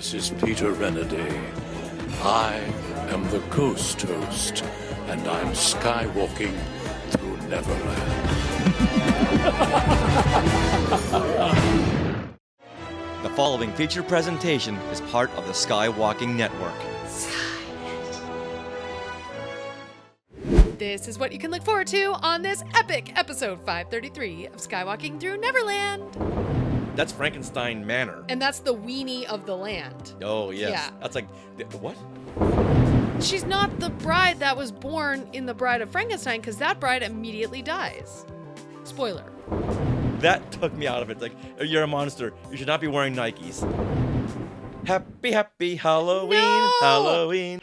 This is Peter Renaday. I am the ghost host, and I'm skywalking through Neverland. The following feature presentation is part of the Skywalking Network. This is what you can look forward to on this epic episode 533 of Skywalking Through Neverland. That's Frankenstein Manor. And that's the weenie of the land. Oh, yes. Yeah. That's like, what? She's not the bride that was born in The Bride of Frankenstein, because that bride immediately dies. Spoiler. That took me out of it. Like, you're a monster. You should not be wearing Nikes. Happy, happy Halloween, No! Halloween.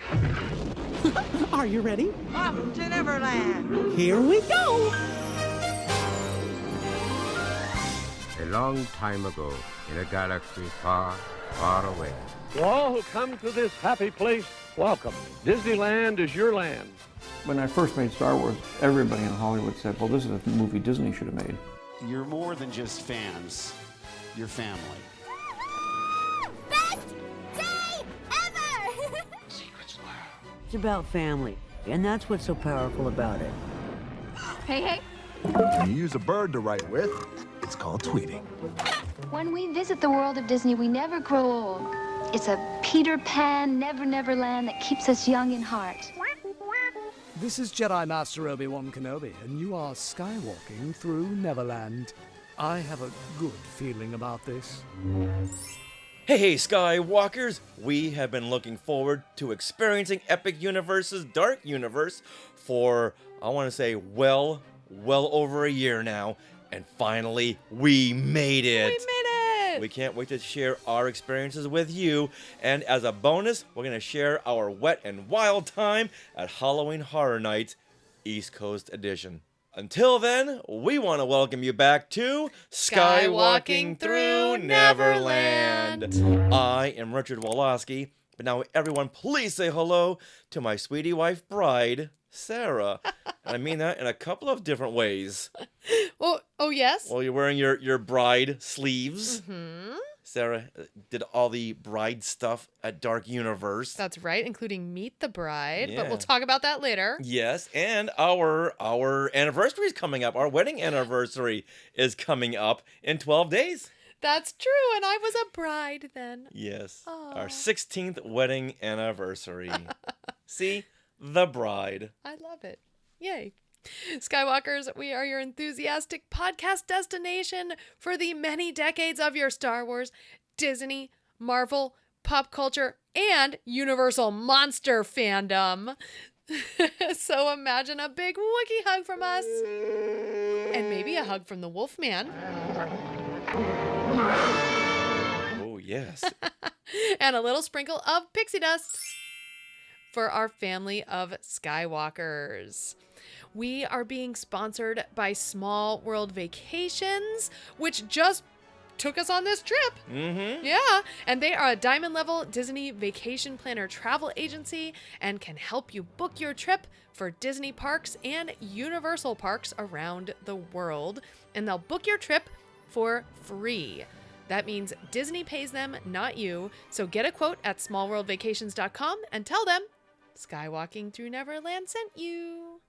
Are you ready? Off to Neverland. Here we go! A long time ago, in a galaxy far, far away. To all who come to this happy place, welcome. Disneyland is your land. When I first made Star Wars, everybody in Hollywood said, well, this is a movie Disney should have made. You're more than just fans. You're family. Best day ever! It's about family, and that's what's so powerful about it. Hey. When you use a bird to write with, it's called tweeting. When we visit the world of Disney, we never grow old. It's a Peter Pan, Never land that keeps us young in heart. This is Jedi Master Obi-Wan Kenobi, and you are skywalking through Neverland. I have a good feeling about this. Hey, Skywalkers! We have been looking forward to experiencing Epic Universe's Dark Universe for, I want to say, well over a year now. And finally, we made it! We made it! We can't wait to share our experiences with you. And as a bonus, we're going to share our wet and wild time at Halloween Horror Nights, East Coast Edition. Until then, we want to welcome you back to Skywalking Through Neverland. I am Richard Woloski, but now everyone please say hello to my sweetie wife bride, Sarah. And I mean that in a couple of different ways. Oh yes? Well, you're wearing your bride sleeves. Mm-hmm. Sarah did all the bride stuff at Dark Universe. That's right, including Meet the Bride, Yeah. but we'll talk about that later. Yes, and our anniversary is coming up. Our wedding anniversary is coming up in 12 days. That's true, and I was a bride then. Yes, Aww. our 16th wedding anniversary. See, the bride. I love it. Yay. Skywalkers, we are your enthusiastic podcast destination for the many decades of your Star Wars, Disney, Marvel, pop culture, and Universal monster fandom. So imagine a big Wookiee hug from us, and maybe a hug from the Wolfman. Oh, yes. And a little sprinkle of pixie dust for our family of Skywalkers. We are being sponsored by Small World Vacations, which just took us on this trip. Mm-hmm. Yeah, and they are a diamond level Disney vacation planner travel agency and can help you book your trip for Disney parks and Universal parks around the world. And they'll book your trip for free. That means Disney pays them, not you. So get a quote at smallworldvacations.com and tell them Skywalking Through Neverland sent you.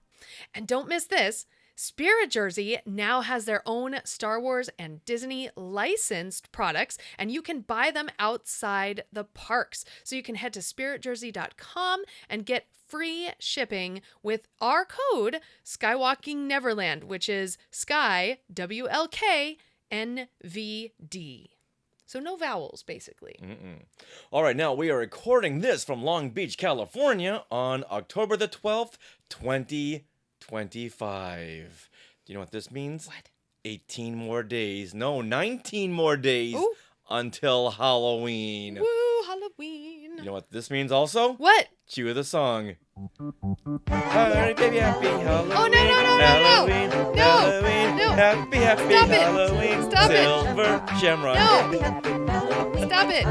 And don't miss this. Spirit Jersey now has their own Star Wars and Disney licensed products, and you can buy them outside the parks. So you can head to spiritjersey.com and get free shipping with our code Skywalking Neverland, which is Sky WLK NVD. So no vowels, basically. All right, now we are recording this from Long Beach, California on October the 12th, 2025. Do you know what this means? What? 18 more days. No, 19 more days Ooh. until Halloween. Woo, Halloween. You know what this means also? What? Cue the song. Happy, baby, happy Halloween. Oh, no. Halloween, No, Halloween, no. happy Stop it. Halloween. Stop it. Silver Shamrock. No. Stop it.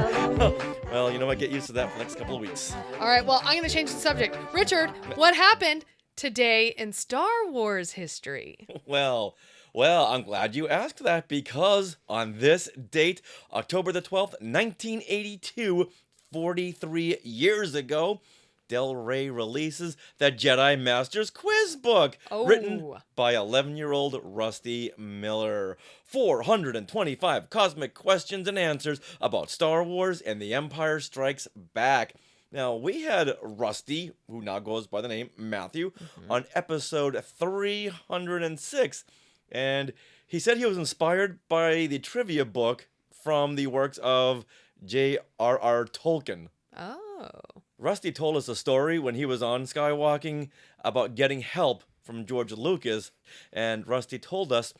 Well, you know what? Get used to that for the next couple of weeks. All right, well, I'm going to change the subject. Richard, what happened today in Star Wars history? Well, I'm glad you asked that because on this date, October the 12th, 1982, 43 years ago, Del Rey releases the Jedi Master's Quiz Book, written by 11-year-old Rusty Miller. 425 cosmic questions and answers about Star Wars and The Empire Strikes Back. Now, we had Rusty, who now goes by the name Matthew, on episode 306, and he said he was inspired by the trivia book from the works of J.R.R. Tolkien. Oh. Rusty told us a story when he was on Skywalking about getting help from George Lucas, and Rusty told us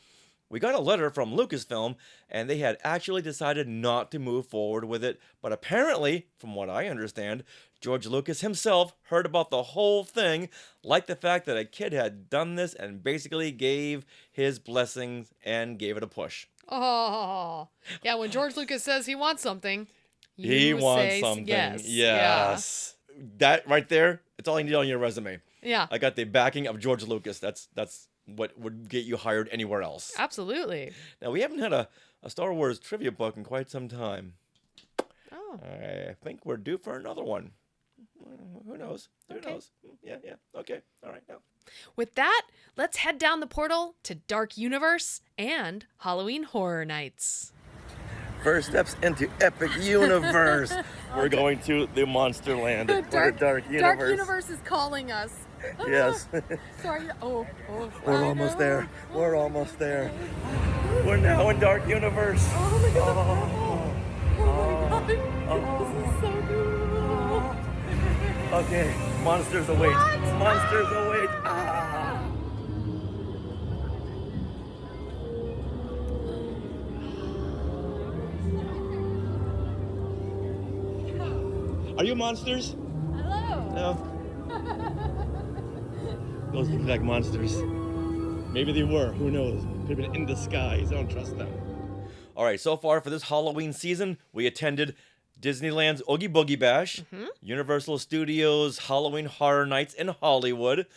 we got a letter from Lucasfilm, and they had actually decided not to move forward with it, but apparently, from what I understand, George Lucas himself heard about the whole thing, liked the fact that a kid had done this, and basically gave his blessings and gave it a push. Oh, yeah, when George Lucas says he wants something, he wants something. Yes. Yes. Yeah. That right there, it's all you need on your resume. Yeah. I got the backing of George Lucas. That's what would get you hired anywhere else. Absolutely. Now, we haven't had a Star Wars trivia book in quite some time. Oh. I think we're due for another one. Who knows? Who knows? Yeah. Okay. All right. Now. With that, let's head down the portal to Dark Universe and Halloween Horror Nights. First steps into Epic Universe. We're going to the Monster Land. Dark Universe. Dark Universe is calling us. Yes. Sorry. We're almost there. We're almost there. We're now in Dark Universe. Oh my god. Oh my god. This is so cool. Okay. Monsters await. What? Monsters await. Ah. Are you monsters? Hello. No. Those look like monsters. Maybe they were. Who knows? Could have been in disguise. I don't trust them. All right. So far for this Halloween season, we attended Disneyland's Oogie Boogie Bash, Universal Studios Halloween Horror Nights in Hollywood.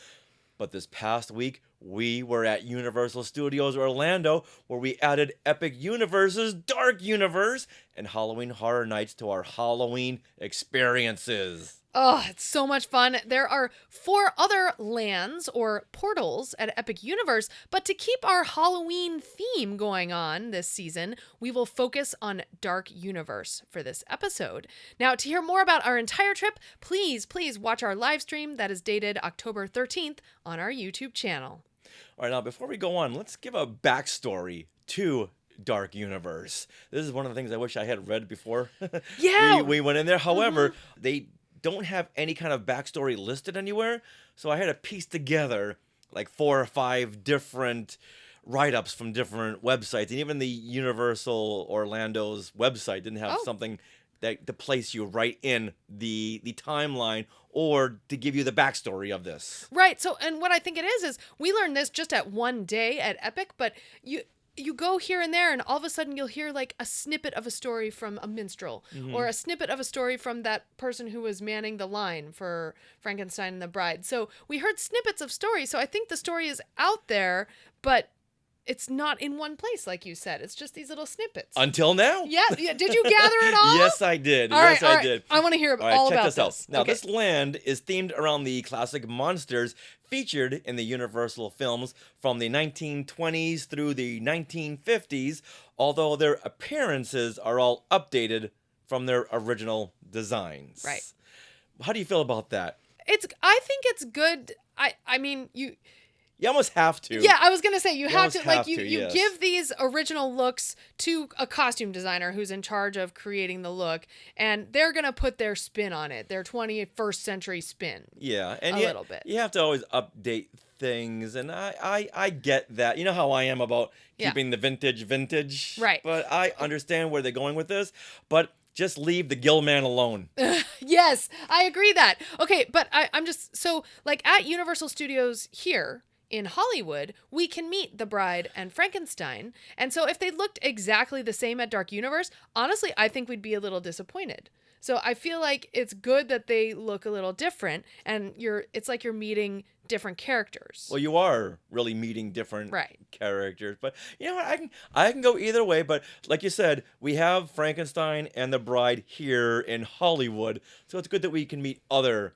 But this past week, we were at Universal Studios Orlando, where we added Epic Universe's Dark Universe and Halloween Horror Nights to our Halloween experiences. Oh, it's so much fun. There are 4 other lands or portals at Epic Universe, but to keep our Halloween theme going on this season, we will focus on Dark Universe for this episode. Now, to hear more about our entire trip, please watch our live stream that is dated October 13th on our YouTube channel. All right, now before we go on, let's give a backstory to Dark Universe. This is one of the things I wish I had read before. Yeah. we went in there. However, they don't have any kind of backstory listed anywhere, so I had to piece together like 4 or 5 different write-ups from different websites, and even the Universal Orlando's website didn't have something that to place you right in the timeline or to give you the backstory of this. Right. So, and what I think it is we learned this just at one day at Epic, but you go here and there and all of a sudden you'll hear like a snippet of a story from a minstrel or a snippet of a story from that person who was manning the line for Frankenstein and the Bride. So we heard snippets of stories. So I think the story is out there, but it's not in one place, like you said. It's just these little snippets. Until now. Yeah. Did you gather it all? Yes, I did. All yes, right, I did. I want to hear all about this. Out. Now, okay. this land is themed around the classic monsters featured in the Universal films from the 1920s through the 1950s, although their appearances are all updated from their original designs. Right. How do you feel about that? I think it's good. I mean, you almost have to. Yeah, I was going to say you have to, like, you yes. give these original looks to a costume designer who's in charge of creating the look, and they're going to put their spin on it, their 21st century spin. Yeah, and a little bit. You have to always update things, and I get that. You know how I am about keeping the vintage. Right. But I understand where they're going with this, but just leave the Gill Man alone. Yes, I agree that. Okay, but I'm just, so, like, at Universal Studios here, in Hollywood, we can meet the Bride and Frankenstein. And so if they looked exactly the same at Dark Universe, honestly, I think we'd be a little disappointed. So I feel like it's good that they look a little different, and it's like you're meeting different characters. Well, you are really meeting different Right. characters, but you know what? I can go either way. But like you said, we have Frankenstein and the Bride here in Hollywood, so it's good that we can meet other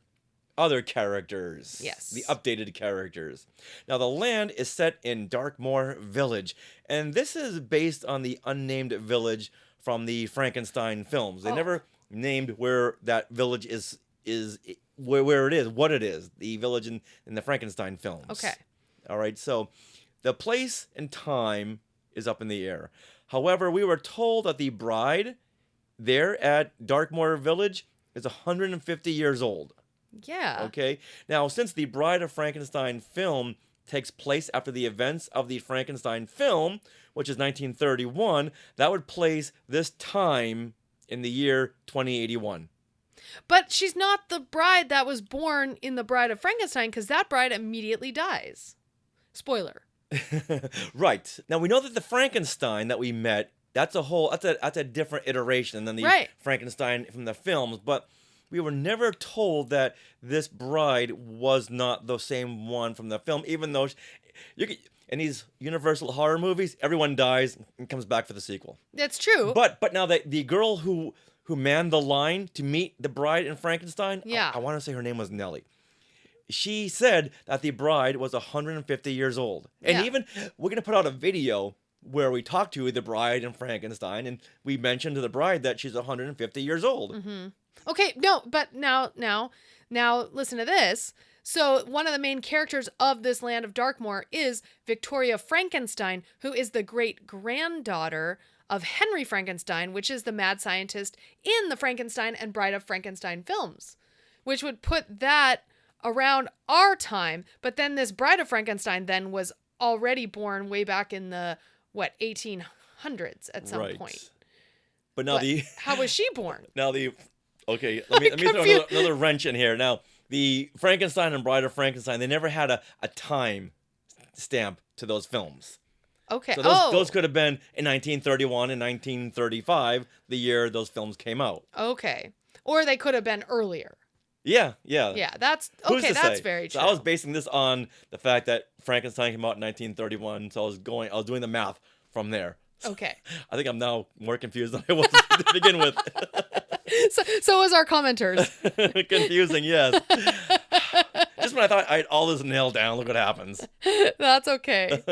characters. Yes. The updated characters. Now, the land is set in Darkmoor Village, and this is based on the unnamed village from the Frankenstein films. They never named where that village is where it is, what it is, the village in the Frankenstein films. Okay. All right, so the place and time is up in the air. However, we were told that the Bride there at Darkmoor Village is 150 years old. Yeah. Okay. Now, since the Bride of Frankenstein film takes place after the events of the Frankenstein film, which is 1931, that would place this time in the year 2081. But she's not the bride that was born in the Bride of Frankenstein, because that bride immediately dies. Spoiler. Right. Now, we know that the Frankenstein that we met, that's a different iteration than the Frankenstein from the films, but we were never told that this bride was not the same one from the film, even though in these Universal horror movies, everyone dies and comes back for the sequel. That's true. But now the girl who manned the line to meet the Bride in Frankenstein, I want to say her name was Nellie. She said that the bride was 150 years old. And even, we're going to put out a video where we talk to the Bride in Frankenstein, and we mentioned to the bride that she's 150 years old. Mm-hmm. Okay, no, but now, listen to this. So one of the main characters of this land of Darkmoor is Victoria Frankenstein, who is the great-granddaughter of Henry Frankenstein, which is the mad scientist in the Frankenstein and Bride of Frankenstein films, which would put that around our time. But then this Bride of Frankenstein then was already born way back in the, 1800s at some point. But now how was she born? Okay, let me throw another wrench in here. Now, the Frankenstein and Bride of Frankenstein, they never had a time stamp to those films. Okay. So those could have been in 1931 and 1935, the year those films came out. Okay. Or they could have been earlier. Yeah. Yeah, that's okay. That's very true. So I was basing this on the fact that Frankenstein came out in 1931, so I was doing the math from there. Okay. I think I'm now more confused than I was to begin with. So was our commenters. Confusing, yes. Just when I thought I had all this nailed down, look what happens. That's okay.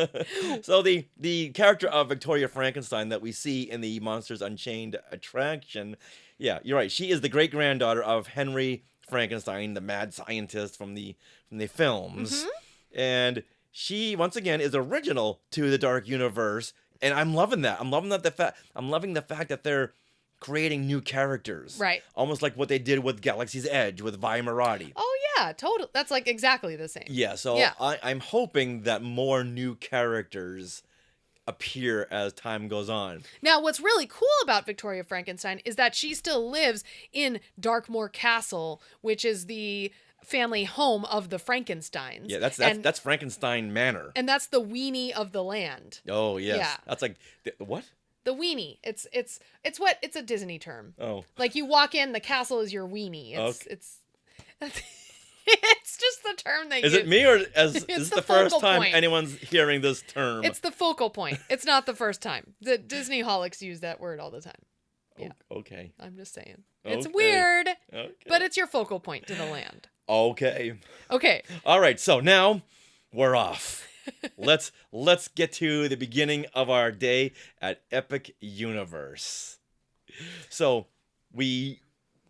So the character of Victoria Frankenstein that we see in the Monsters Unchained attraction, yeah, you're right. She is the great-granddaughter of Henry Frankenstein, the mad scientist from the films. Mm-hmm. And she, once again, is original to the Dark Universe. And I'm loving that. I'm loving the fact that they're creating new characters. Right. Almost like what they did with Galaxy's Edge with Vi Marati. Oh, yeah, totally. That's like exactly the same. Yeah, so I'm hoping that more new characters appear as time goes on. Now, what's really cool about Victoria Frankenstein is that she still lives in Darkmoor Castle, which is the family home of the Frankensteins. Yeah, that's Frankenstein Manor. And that's the weenie of the land. Oh, yes. Yeah. That's like, what? The weenie. It's a Disney term. Oh. Like you walk in, the castle is your weenie. It's just the term they use. Is it me, or is this the first time point. anyone's hearing this term? It's the focal point. It's not the first time. The Disney holics use that word all the time. Yeah. Okay. I'm just saying. It's weird, but it's your focal point to the land. Okay. All right, so now we're off. Let's get to the beginning of our day at Epic Universe. So we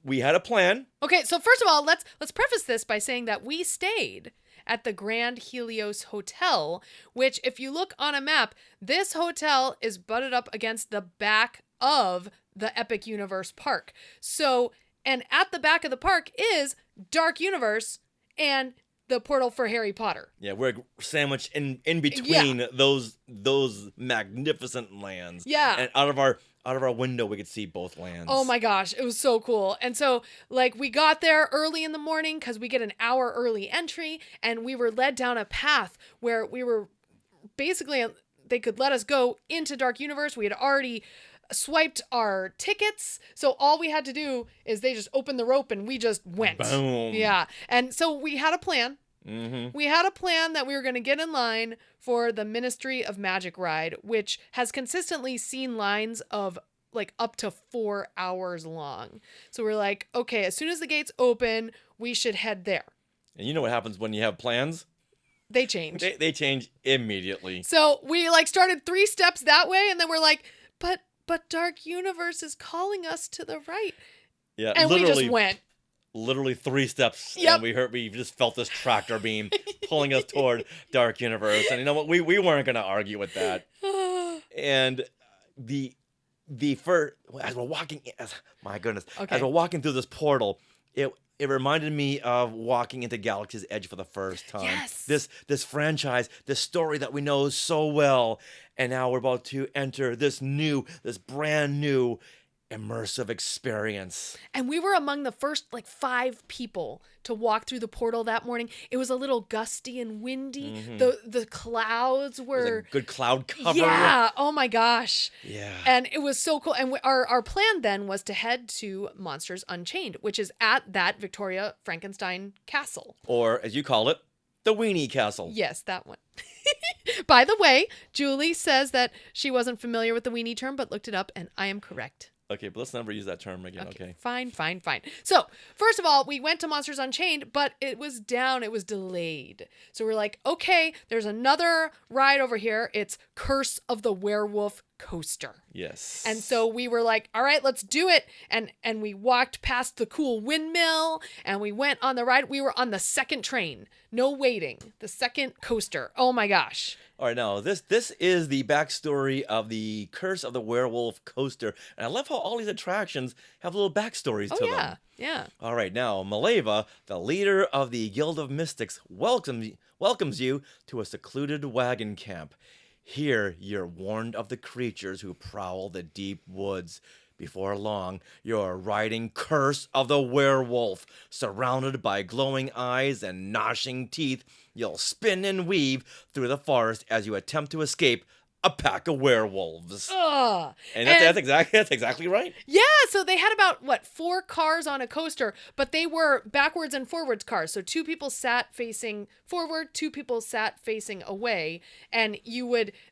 had a plan. Okay, so first of all, let's preface this by saying that we stayed at the Grand Helios Hotel, which, if you look on a map, this hotel is butted up against the back of the Epic Universe park. So, and at the back of the park is Dark Universe, and the portal for Harry Potter. Yeah, we're sandwiched in between those magnificent lands. Yeah. And out of our window we could see both lands. Oh my gosh, it was so cool. And so like we got there early in the morning because we get an hour early entry, and we were led down a path where we were basically, they could let us go into Dark Universe. We had already swiped our tickets, so all we had to do is they just opened the rope and we just went. Boom. Yeah. And so we had a plan. Mm-hmm. We had a plan that we were going to get in line for the Ministry of Magic ride, which has consistently seen lines of like up to 4 hours long. So we're like, okay, as soon as the gates open, we should head there. And you know what happens when you have plans? They change. They change immediately. So we like started 3 steps that way, and then we're like, but Dark Universe is calling us to the right. Yeah, and we just went. Literally 3 steps, Yep. and we just felt this tractor beam pulling us toward Dark Universe. And you know what? We weren't going to argue with that. And the first, as we're walking, my goodness, as we're walking through this portal, it reminded me of walking into Galaxy's Edge for the first time. Yes. This franchise, this story that we know so well, and now we're about to enter this brand new immersive experience. And we were among the first like 5 people to walk through the portal that morning. It was a little gusty and windy. Mm-hmm. The clouds were... It was a good cloud cover. Yeah. Oh my gosh. Yeah. And it was so cool. And our plan then was to head to Monsters Unchained, which is at that Victoria Frankenstein castle. Or, as you call it, the Weenie Castle. Yes, that one. By the way, Julie says that she wasn't familiar with the weenie term, but looked it up, and I am correct. Okay, but let's never use that term again, okay? Fine. So, first of all, we went to Monsters Unchained, but it was down. It was delayed. So we're like, okay, there's another ride over here. It's Curse of the Werewolf Coaster. Yes. And so we were like, all right, let's do it. And we walked past the cool windmill, and we went on the ride. We were on the second train. No waiting. The second coaster. Oh my gosh. All right, now this is the backstory of the Curse of the Werewolf Coaster, and I love how all these attractions have little backstories to them. Yeah. All right, now Maleva, the leader of the Guild of Mystics, welcomes you to a secluded wagon camp. Here, you're warned of the creatures who prowl the deep woods. Before long, you're riding Curse of the Werewolf. Surrounded by glowing eyes and gnashing teeth, you'll spin and weave through the forest as you attempt to escape a pack of werewolves. Ugh. And that's exactly right. Yeah, so they had about 4 cars on a coaster, but they were backwards and forwards cars. So 2 people sat facing forward, 2 people sat facing away, and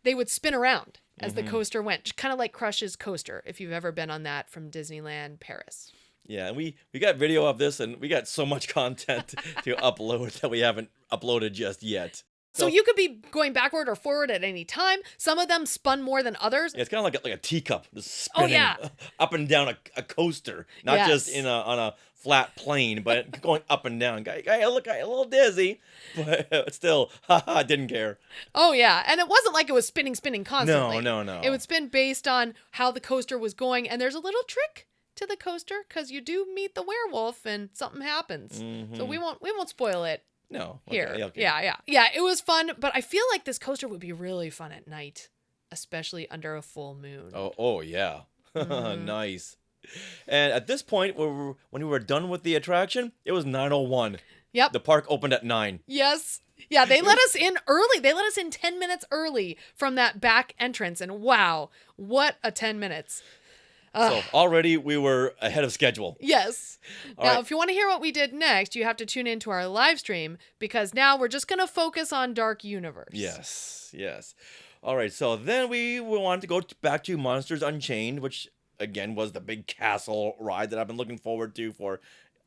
they would spin around as the coaster went, kind of like Crush's coaster, if you've ever been on that from Disneyland Paris. Yeah, and we got video of this, and we got so much content to upload that we haven't uploaded just yet. So you could be going backward or forward at any time. Some of them spun more than others. Yeah, it's kind of like a teacup, just spinning up and down a coaster, not just on a flat plane, but going up and down. I look a little dizzy, but still, didn't care. Oh yeah, and it wasn't like it was spinning constantly. No. It would spin based on how the coaster was going, and there's a little trick to the coaster because you do meet the werewolf and something happens. So we won't spoil it. No. Here. Okay. Yeah, it was fun, but I feel like this coaster would be really fun at night, especially under a full moon. Oh yeah. Nice. And at this point, when we were done with the attraction, it was 9:01. Yep. The park opened at 9. Yes. Yeah, they let us in early. They let us in 10 minutes early from that back entrance, and wow, what a 10 minutes. So already we were ahead of schedule. Yes. All now, right. if you want to hear what we did next, you have to tune into our live stream because now we're just going to focus on Dark Universe. Yes. All right, so then we wanted to go back to Monsters Unchained, which, again, was the big castle ride that I've been looking forward to for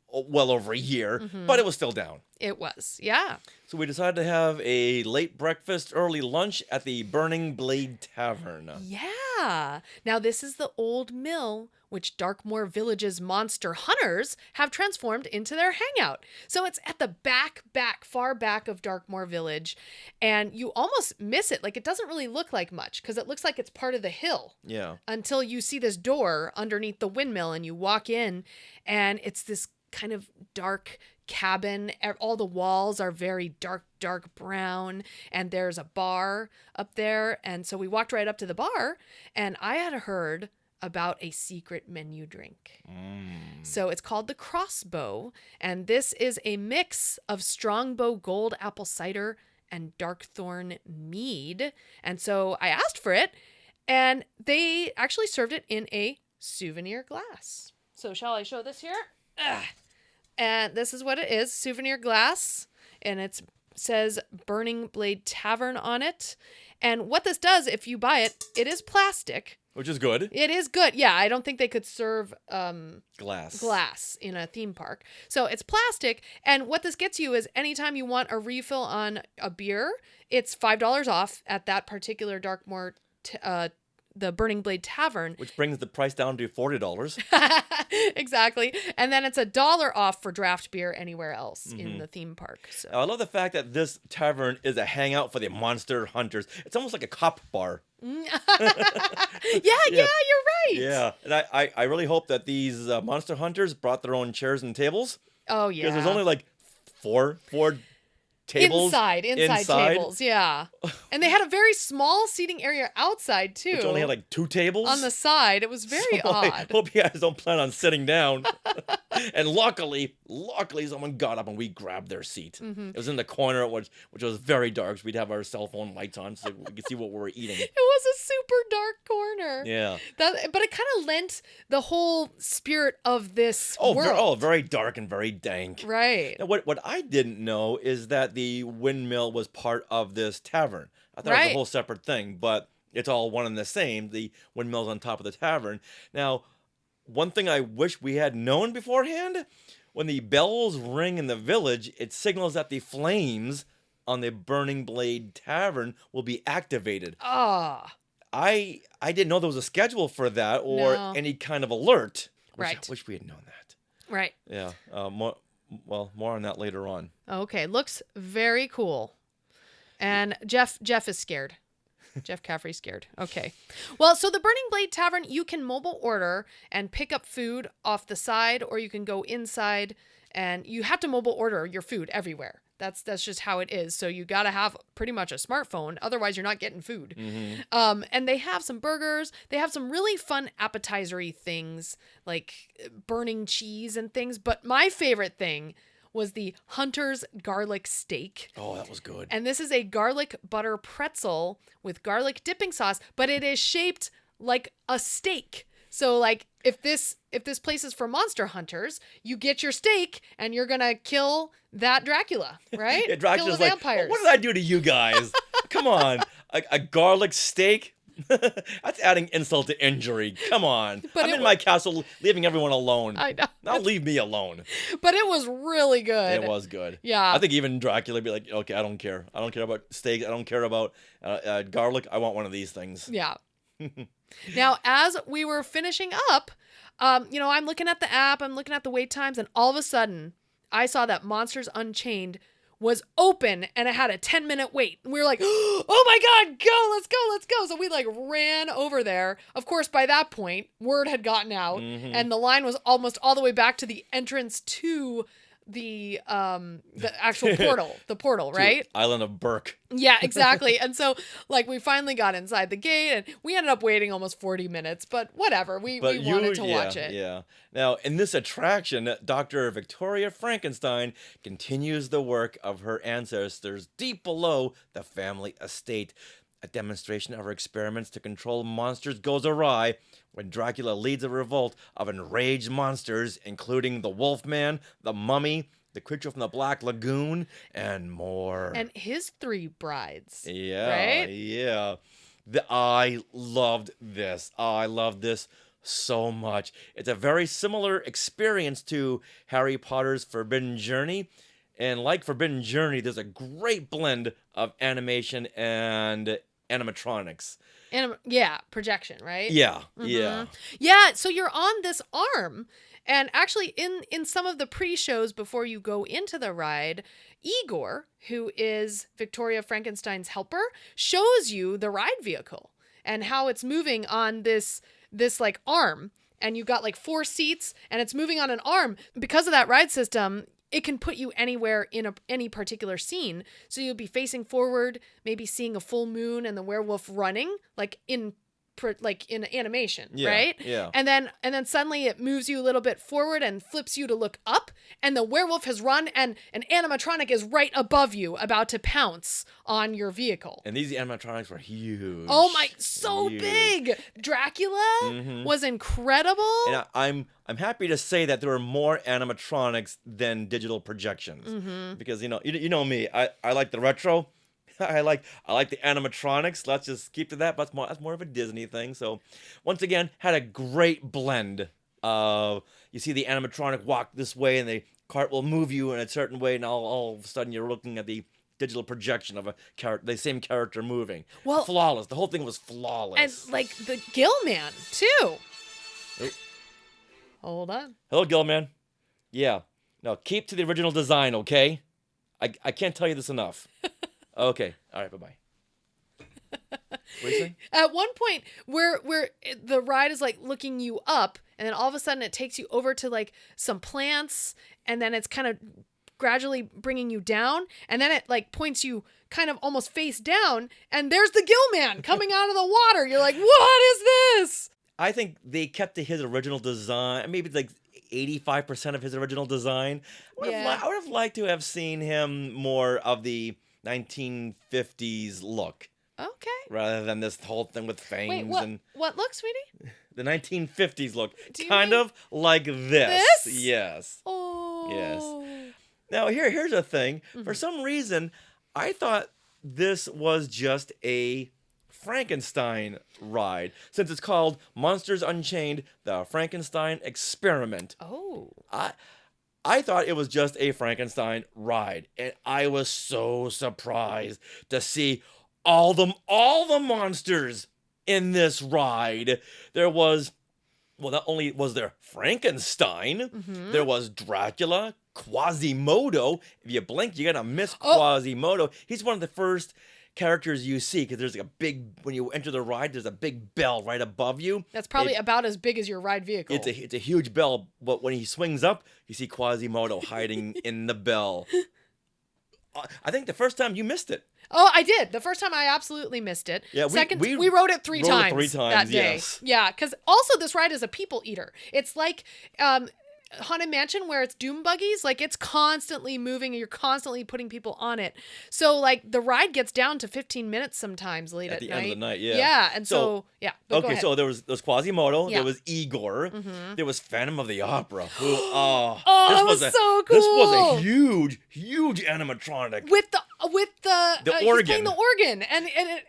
well over a year, but it was still down. It was, yeah. So we decided to have a late breakfast, early lunch at the Burning Blade Tavern. Yeah. Now, this is the old mill which Darkmoor Village's monster hunters have transformed into their hangout. So it's at the far back of Darkmoor Village, and you almost miss it. Like, it doesn't really look like much because it looks like it's part of the hill. Yeah. Until you see this door underneath the windmill and you walk in, and it's this kind of dark cabin. All the walls are very dark brown, and there's a bar up there. And so we walked right up to the bar, and I had heard about a secret menu drink. So it's called the Crossbow, and this is a mix of Strongbow Gold apple cider and Darkthorn mead. And so I asked for it, and they actually served it in a souvenir glass. So shall I show this here? And this is what it is, souvenir glass, and it says Burning Blade Tavern on it. And what this does, if you buy it, it is plastic. Which is good. It is good. Yeah, I don't think they could serve glass in a theme park. So it's plastic. And what this gets you is anytime you want a refill on a beer, it's $5 off at that particular Darkmoor, the Burning Blade Tavern. Which brings the price down to $40. Exactly. And then it's $1 off for draft beer anywhere else in the theme park. So. I love the fact that this tavern is a hangout for the monster hunters. It's almost like a cop bar. Yeah, you're right. Yeah, and I really hope that these monster hunters brought their own chairs and tables. Oh, yeah. Because there's only like four tables. Inside tables, yeah. And they had a very small seating area outside, too. Which only had like 2 tables. On the side. It was very odd. I hope you guys don't plan on sitting down. And luckily, someone got up and we grabbed their seat. It was in the corner, which was very dark, so we'd have our cell phone lights on so we could see what we were eating. It was a super dark corner. Yeah. But it kind of lent the whole spirit of this world. Very dark and very dank. Right. Now, what I didn't know is that the windmill was part of this tavern. I thought it was a whole separate thing, but it's all one and the same. The windmill's on top of the tavern. Now, one thing I wish we had known beforehand, when the bells ring in the village, it signals that the flames on the Burning Blade Tavern will be activated. Ah. I didn't know there was a schedule for that or any kind of alert. I wish we had known that. Right. Yeah. More on that later on. Okay. Looks very cool. And Jeff is scared. Jeff Caffrey's scared. Okay. Well, so the Burning Blade Tavern, you can mobile order and pick up food off the side, or you can go inside, and you have to mobile order your food everywhere. That's just how it is. So you got to have pretty much a smartphone. Otherwise, you're not getting food. And they have some burgers. They have some really fun appetizer-y things like burning cheese and things. But my favorite thing was the Hunter's garlic steak. Oh, that was good. And this is a garlic butter pretzel with garlic dipping sauce, but it is shaped like a steak. So like if this place is for monster hunters, you get your steak and you're going to kill that Dracula, right? Yeah, Dracula's kill the like, vampires. What did I do to you guys? Come on. A garlic steak? That's adding insult to injury. Come on. I'm in my castle leaving everyone alone. I know. Now leave me alone. But it was really good. It was good. Yeah. I think even Dracula would be like, okay, I don't care. I don't care about steak. I don't care about garlic. I want one of these things. Yeah. Now, as we were finishing up, I'm looking at the app, I'm looking at the wait times, and all of a sudden, I saw that Monsters Unchained was open and it had a 10-minute wait. And we were like, oh my God, let's go. So we like ran over there. Of course, by that point, word had gotten out and the line was almost all the way back to the entrance to the actual portal, right? Island of Burke. Yeah, exactly. And so like we finally got inside the gate and we ended up waiting almost 40 minutes, but whatever. We wanted to watch it. Yeah. Now, in this attraction, Dr. Victoria Frankenstein continues the work of her ancestors deep below the family estate. A demonstration of her experiments to control monsters goes awry when Dracula leads a revolt of enraged monsters, including the Wolfman, the Mummy, the creature from the Black Lagoon, and more. And his 3 brides. Yeah, right? Yeah. I loved this. I loved this so much. It's a very similar experience to Harry Potter's Forbidden Journey. And like Forbidden Journey, there's a great blend of animation and animatronics. Projection, right? Yeah, Yeah, so you're on this arm. And actually, in some of the pre-shows before you go into the ride, Igor, who is Victoria Frankenstein's helper, shows you the ride vehicle and how it's moving on this like arm. And you've got like 4 seats and it's moving on an arm. Because of that ride system, it can put you anywhere in any particular scene. So you'll be facing forward, maybe seeing a full moon and the werewolf running, like in animation, right? Yeah. And then suddenly it moves you a little bit forward and flips you to look up, and the werewolf has run, and an animatronic is right above you, about to pounce on your vehicle. And these animatronics were huge. Oh my, so Huge. big! Dracula was incredible. And I'm happy to say that there were more animatronics than digital projections, because you know me, I like the retro. I like the animatronics. Let's just keep to that. But that's more of a Disney thing. So, once again, had a great blend of, you see the animatronic walk this way, and the cart will move you in a certain way, and all of a sudden you're looking at the digital projection of the same character moving. Well, flawless. The whole thing was flawless. And like the Gill Man too. Oh. Hold on. Hello, Gilman. Yeah. No, keep to the original design, okay? I can't tell you this enough. Okay. All right. Bye-bye. What are you saying? At one point where the ride is like looking you up, and then all of a sudden it takes you over to like some plants, and then it's kind of gradually bringing you down, and then it like points you kind of almost face down, and there's the Gill Man coming out of the water. You're like, what is this? I think they kept to his original design. Maybe like 85% of his original design. I would have liked to have seen him more of the 1950s look. Okay. Rather than this whole thing with fangs. Wait, what look, sweetie? The 1950s look. Do you Kind mean of like this. Yes. Oh. Yes. Now, here's the thing. For some reason, I thought this was just a Frankenstein ride, since it's called Monsters Unchained, the Frankenstein Experiment. Oh. I thought it was just a Frankenstein ride, and I was so surprised to see all the monsters in this ride. There was, well, not only was there Frankenstein, there was Dracula, Quasimodo. If you blink, you're gonna miss Quasimodo. He's one of the first characters you see, because there's like a big, when you enter the ride, there's a big bell right above you. That's probably about as big as your ride vehicle. It's a huge bell, but when he swings up, you see Quasimodo hiding in the bell. I think the first time you missed it. Oh, I did. The first time I absolutely missed it. Yeah, we rode it three times that day. Yes. Yeah, because also this ride is a people eater. It's like Haunted Mansion, where it's doom buggies. Like, it's constantly moving and you're constantly putting people on it. So like the ride gets down to 15 minutes sometimes late at the night. end of the night. Yeah. Yeah, and so yeah. But go okay, ahead. so there was Quasimodo. Yeah. There was Igor. There was Phantom of the Opera. Who, that was so cool. This was a huge animatronic. With the organ. He's playing the organ,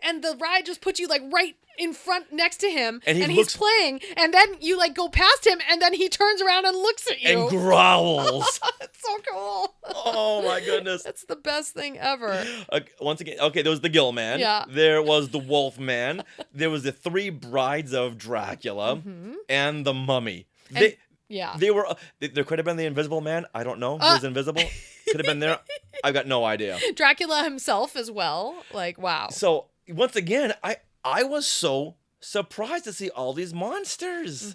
and the ride just puts you like right in front next to him, and he's playing, and then you like go past him, and then he turns around and looks at you and growls. It's so cool. Oh my goodness, that's the best thing ever. Once again, okay, there was the Gill Man. Yeah. There was the Wolf Man. There was the three brides of Dracula, and the Mummy. They were. There could have been the Invisible Man. I don't know. Who was invisible? Could have been there. I've got no idea. Dracula himself as well. Like, wow. So once again, I was so surprised to see all these monsters.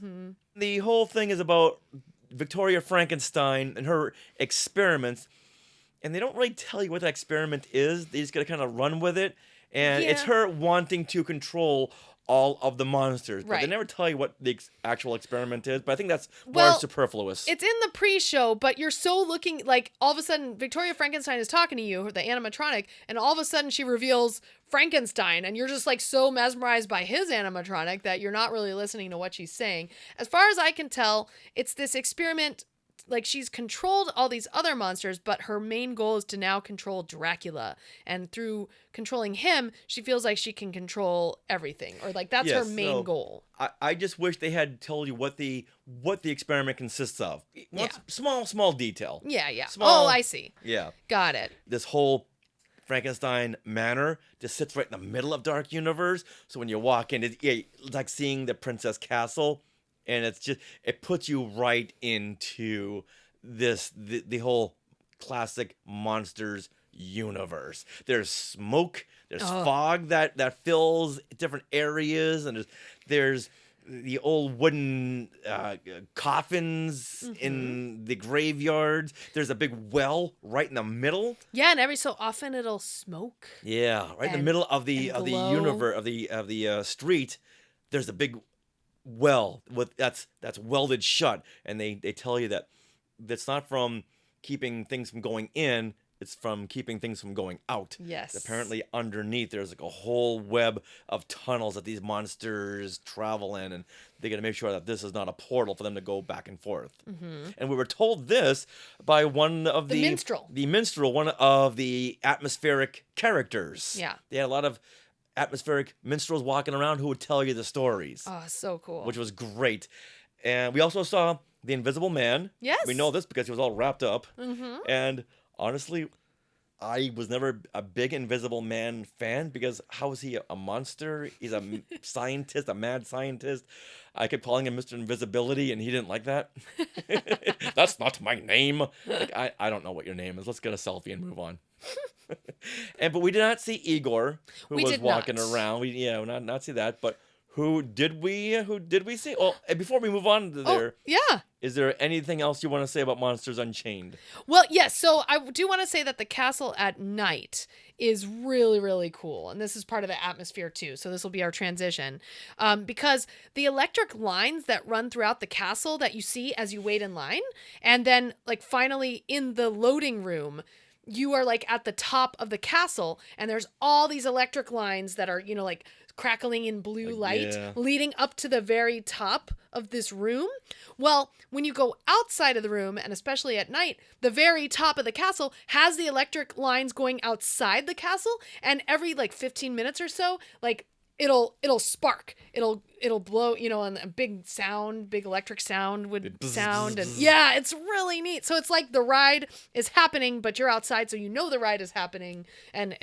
The whole thing is about Victoria Frankenstein and her experiments, and they don't really tell you what that experiment is. They just gotta kind of run with it, and it's her wanting to control all of the monsters, but they never tell you what the actual experiment is. But I think that's more superfluous. It's in the pre-show, but you're so looking like all of a sudden Victoria Frankenstein is talking to you, the animatronic, and all of a sudden she reveals Frankenstein, and you're just like so mesmerized by his animatronic that you're not really listening to what she's saying. As far as I can tell, it's this experiment. Like, she's controlled all these other monsters, but her main goal is to now control Dracula. And through controlling him, she feels like she can control everything. Or, like, that's her main goal. I just wish they had told you what the experiment consists of. Small detail. Yeah. Small, I see. Yeah. Got it. This whole Frankenstein manor just sits right in the middle of Dark Universe. So when you walk in, it's like seeing the Princess Castle. And it puts you right into the whole classic monsters universe. There's smoke, there's fog that fills different areas, and there's the old wooden coffins in the graveyards. There's a big well right in the middle. Yeah, and every so often it'll smoke. Yeah, right in the middle of the universe of the street. There's a big well with that's welded shut, and they tell you that that's not from keeping things from going in. It's from keeping things from going out. Yes. Apparently underneath there's like a whole web of tunnels that these monsters travel in, and they got to make sure that this is not a portal for them to go back and forth. And we were told this by one of the minstrel. The minstrel, one of the atmospheric characters. Yeah. They had a lot of atmospheric minstrels walking around who would tell you the stories. Oh, so cool. Which was great. And we also saw the Invisible Man. Yes. We know this because he was all wrapped up. And honestly, I was never a big Invisible Man fan because how is he a monster? He's a scientist, a mad scientist. I kept calling him Mr. Invisibility, and he didn't like that. That's not my name. Like, I don't know what your name is. Let's get a selfie and move on. But we did not see Igor, who was walking around. We not see that. But who did we see? Well, and before we move on to there, is there anything else you want to say about Monsters Unchained? Well, yes. So I do want to say that the castle at night is really, really cool. And this is part of the atmosphere too. So this will be our transition. Because the electric lines that run throughout the castle that you see as you wait in line, and then like finally in the loading room, you are like at the top of the castle, and there's all these electric lines that are, you know, like crackling in blue light leading up to the very top of this room. Well, when you go outside of the room, and especially at night, the very top of the castle has the electric lines going outside the castle, and every like 15 minutes or so, like it'll spark, it'll blow, you know, and a big electric sound would sound, and yeah, it's really neat. So it's like the ride is happening, but you're outside, so you know the ride is happening, and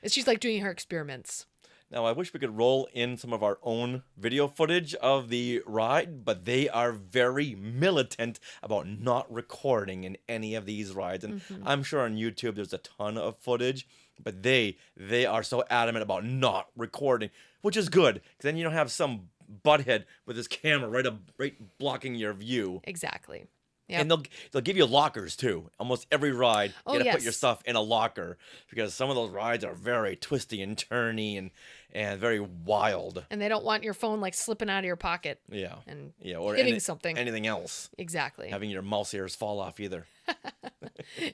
she's like doing her experiments. Now, I wish we could roll in some of our own video footage of the ride, but they are very militant about not recording in any of these rides. And I'm sure on YouTube there's a ton of footage, but they are so adamant about not recording, which is good, because then you don't have some butthead with his camera right blocking your view. Exactly. Yep. And they'll give you lockers too. Almost every ride, you gotta put your yes. stuff in a locker, because some of those rides are very twisty and turny and very wild. And they don't want your phone like slipping out of your pocket. Yeah. And or hitting something. Anything else. Exactly. Having your mouse ears fall off either.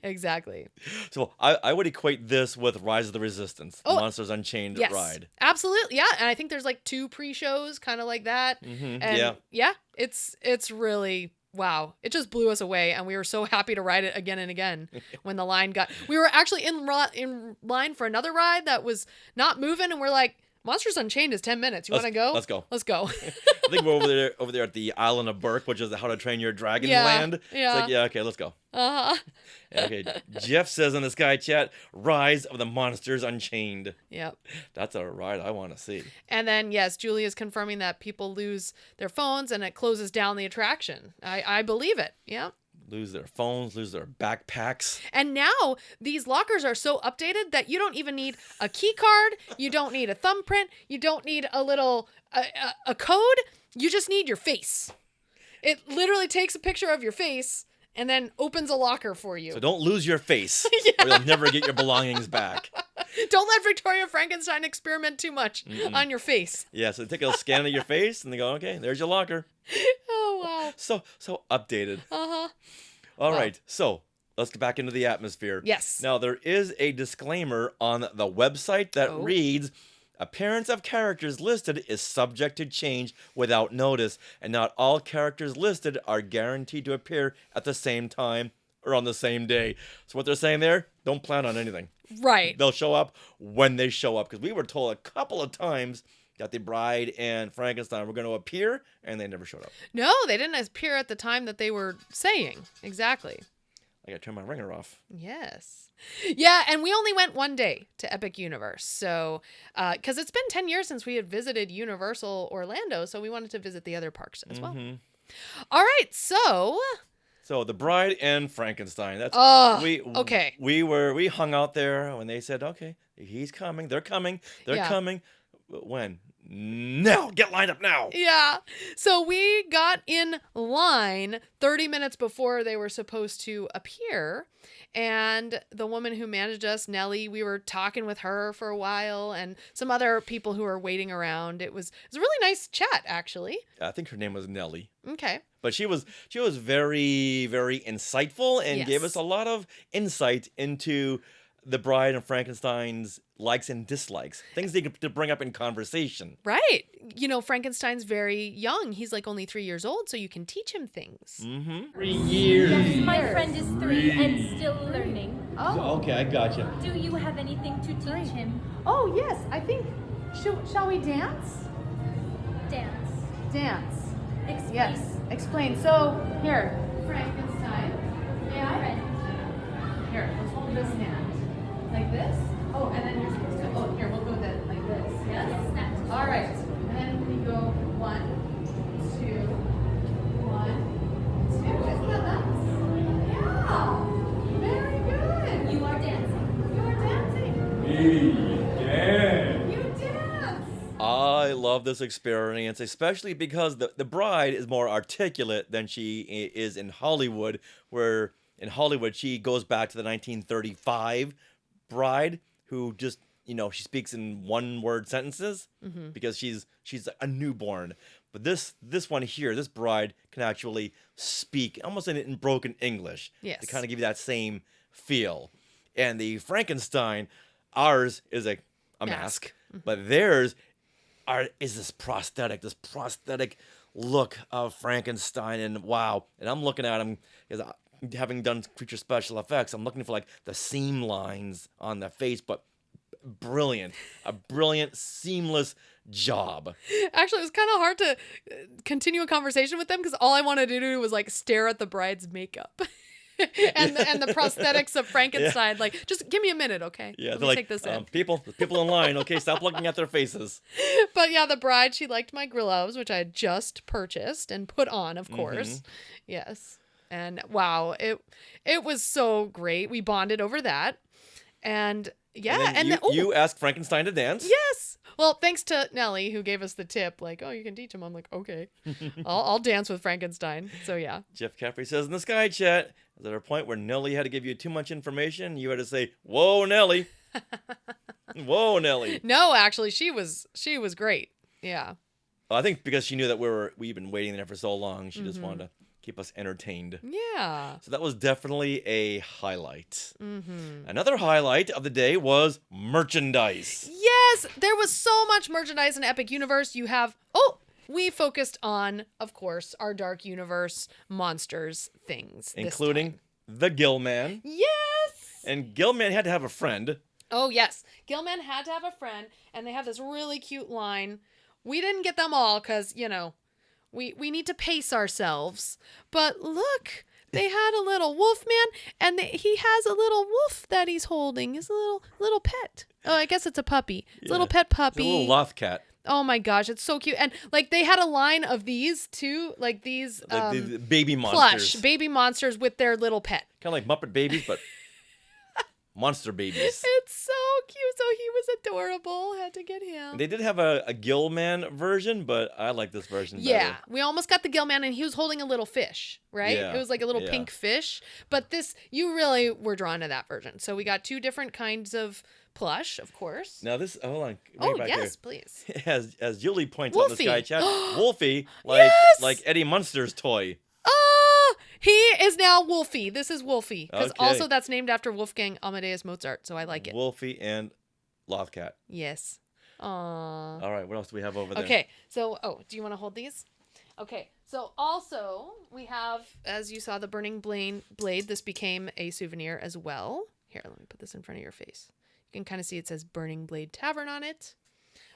Exactly. So I would equate this with Rise of the Resistance, the Monsters Unchained ride. Absolutely. Yeah. And I think there's like 2 pre-shows kind of like that. And yeah, it's really... Wow, it just blew us away, and we were so happy to ride it again and again when the line got... We were actually in line for another ride that was not moving, and we're like, Monsters Unchained is 10 minutes. You want to go? Let's go. Let's go. I think we're over there at the island of Burke, which is How to Train Your Dragon land. Yeah. It's like, yeah, okay, let's go. Uh-huh. Okay, Jeff says in the Sky Chat, Rise of the Monsters Unchained. Yep. That's a ride I want to see. And then, yes, Julie is confirming that people lose their phones and it closes down the attraction. I believe it. Yeah. Lose their phones, lose their backpacks. And now these lockers are so updated that you don't even need a key card. You don't need a thumbprint. You don't need a little a code. You just need your face. It literally takes a picture of your face and then opens a locker for you. So don't lose your face, or you'll never get your belongings back. Don't let Victoria Frankenstein experiment too much on your face. Yeah, so they take a scan of your face and they go, okay, there's your locker. Oh, wow. So updated. Uh-huh. All right, so let's get back into the atmosphere. Yes. Now, there is a disclaimer on the website that reads, appearance of characters listed is subject to change without notice, and not all characters listed are guaranteed to appear at the same time or on the same day. So what they're saying there, don't plan on anything. Right. They'll show up when they show up, because we were told a couple of times that the Bride and Frankenstein were going to appear, and they never showed up. No, they didn't appear at the time that they were saying. Exactly. I got to turn my ringer off. Yes. Yeah, and we only went one day to Epic Universe. So, because it's been 10 years since we had visited Universal Orlando, so we wanted to visit the other parks as well. All right, so the Bride and Frankenstein. That's okay. We hung out there when they said, okay, he's coming, they're coming. When? Now! Get lined up now! Yeah. So we got in line 30 minutes before they were supposed to appear. And the woman who managed us, Nellie, we were talking with her for a while and some other people who were waiting around. It was a really nice chat, actually. I think her name was Nellie. Okay. But she was very, very insightful and gave Yes. us a lot of insight into the Bride and Frankenstein's likes and dislikes, things they could to bring up in conversation. Right. You know, Frankenstein's very young. He's like only 3 years old, so you can teach him things. Mm-hmm. 3 years. Yes, my friend is 3 and still learning. Oh. Okay, I gotcha. Do you have anything to teach him? Oh, yes. I think, shall we dance? Dance. Dance. Explain. Yes. Explain. So, here. Frankenstein. Yeah. Here, let's hold this hand. Like this? Oh, and then you're supposed to, oh, here, we'll go that like this. Yes? All right. And then we go 1, 2, 1, 2. Isn't that nice? Yeah. Very good. You are dancing. You are dancing. You dance. I love this experience, especially because the bride is more articulate than she is in Hollywood, where in Hollywood she goes back to the 1935 bride who just, she speaks in one-word sentences because she's a newborn. But this one here, this bride can actually speak almost in broken English. Yes. To kind of give you that same feel. And the Frankenstein, ours is a mask, but theirs is this prosthetic look of Frankenstein, and wow. And I'm looking at him because having done creature special effects, I'm looking for like the seam lines on the face, but a brilliant seamless job. Actually, it was kind of hard to continue a conversation with them because all I wanted to do was like stare at the bride's makeup. and the prosthetics of Frankenstein. Yeah. Like, just give me a minute, okay? Yeah, Let they're me like, take this in. people in line, okay, stop looking at their faces. But yeah, the bride, she liked my gloves, which I had just purchased and put on, of course. Yes. And wow, it was so great. We bonded over that. And yeah, and then you asked Frankenstein to dance. Yes. Well, thanks to Nellie who gave us the tip, like, oh, you can teach him. I'm like, okay, I'll dance with Frankenstein. So yeah. Jeff Caffrey says in the Sky Chat, is there a point where Nellie had to give you too much information? You had to say, "Whoa, Nellie." Whoa, Nellie. No, actually, she was great. Yeah. Well, I think because she knew that we've been waiting there for so long, she just wanted to keep us entertained. Yeah. So that was definitely a highlight. Another highlight of the day was merchandise. Yes, there was so much merchandise in Epic Universe. We focused on, of course, our Dark Universe monsters things. Including the Gillman. Yes! And Gillman had to have a friend. Oh, yes. Gillman had to have a friend, and they have this really cute line. We didn't get them all because, we need to pace ourselves. But look, they had a little wolf man, and he has a little wolf that he's holding. He's a little pet. Oh, I guess it's a puppy. It's a little pet puppy. It's a little loth cat. Oh my gosh, it's so cute. And like they had a line of these too, like these the baby monsters. Plush baby monsters with their little pet. Kind of like Muppet babies, but monster babies. It's so cute. So he was adorable. Had to get him. They did have a Gillman version, but I like this version better. Yeah, we almost got the Gillman, and he was holding a little fish, right? Yeah, it was like a little pink fish. But this, you really were drawn to that version. So we got two different kinds of plush, of course. Now this, hold on. Oh, back yes, here. please. As Julie points out in the Wolfie. Sky Chat, Wolfie, Yes! like Eddie Munster's toy. He is now Wolfie. This is Wolfie. Because Okay. also that's named after Wolfgang Amadeus Mozart, so I like it. Wolfie and Lothcat. Yes. Aww. All right, what else do we have over there? Okay, so, do you want to hold these? Okay, so also we have, as you saw, the Burning Blade. This became a souvenir as well. Here, let me put this in front of your face. You can kind of see it says Burning Blade Tavern on it.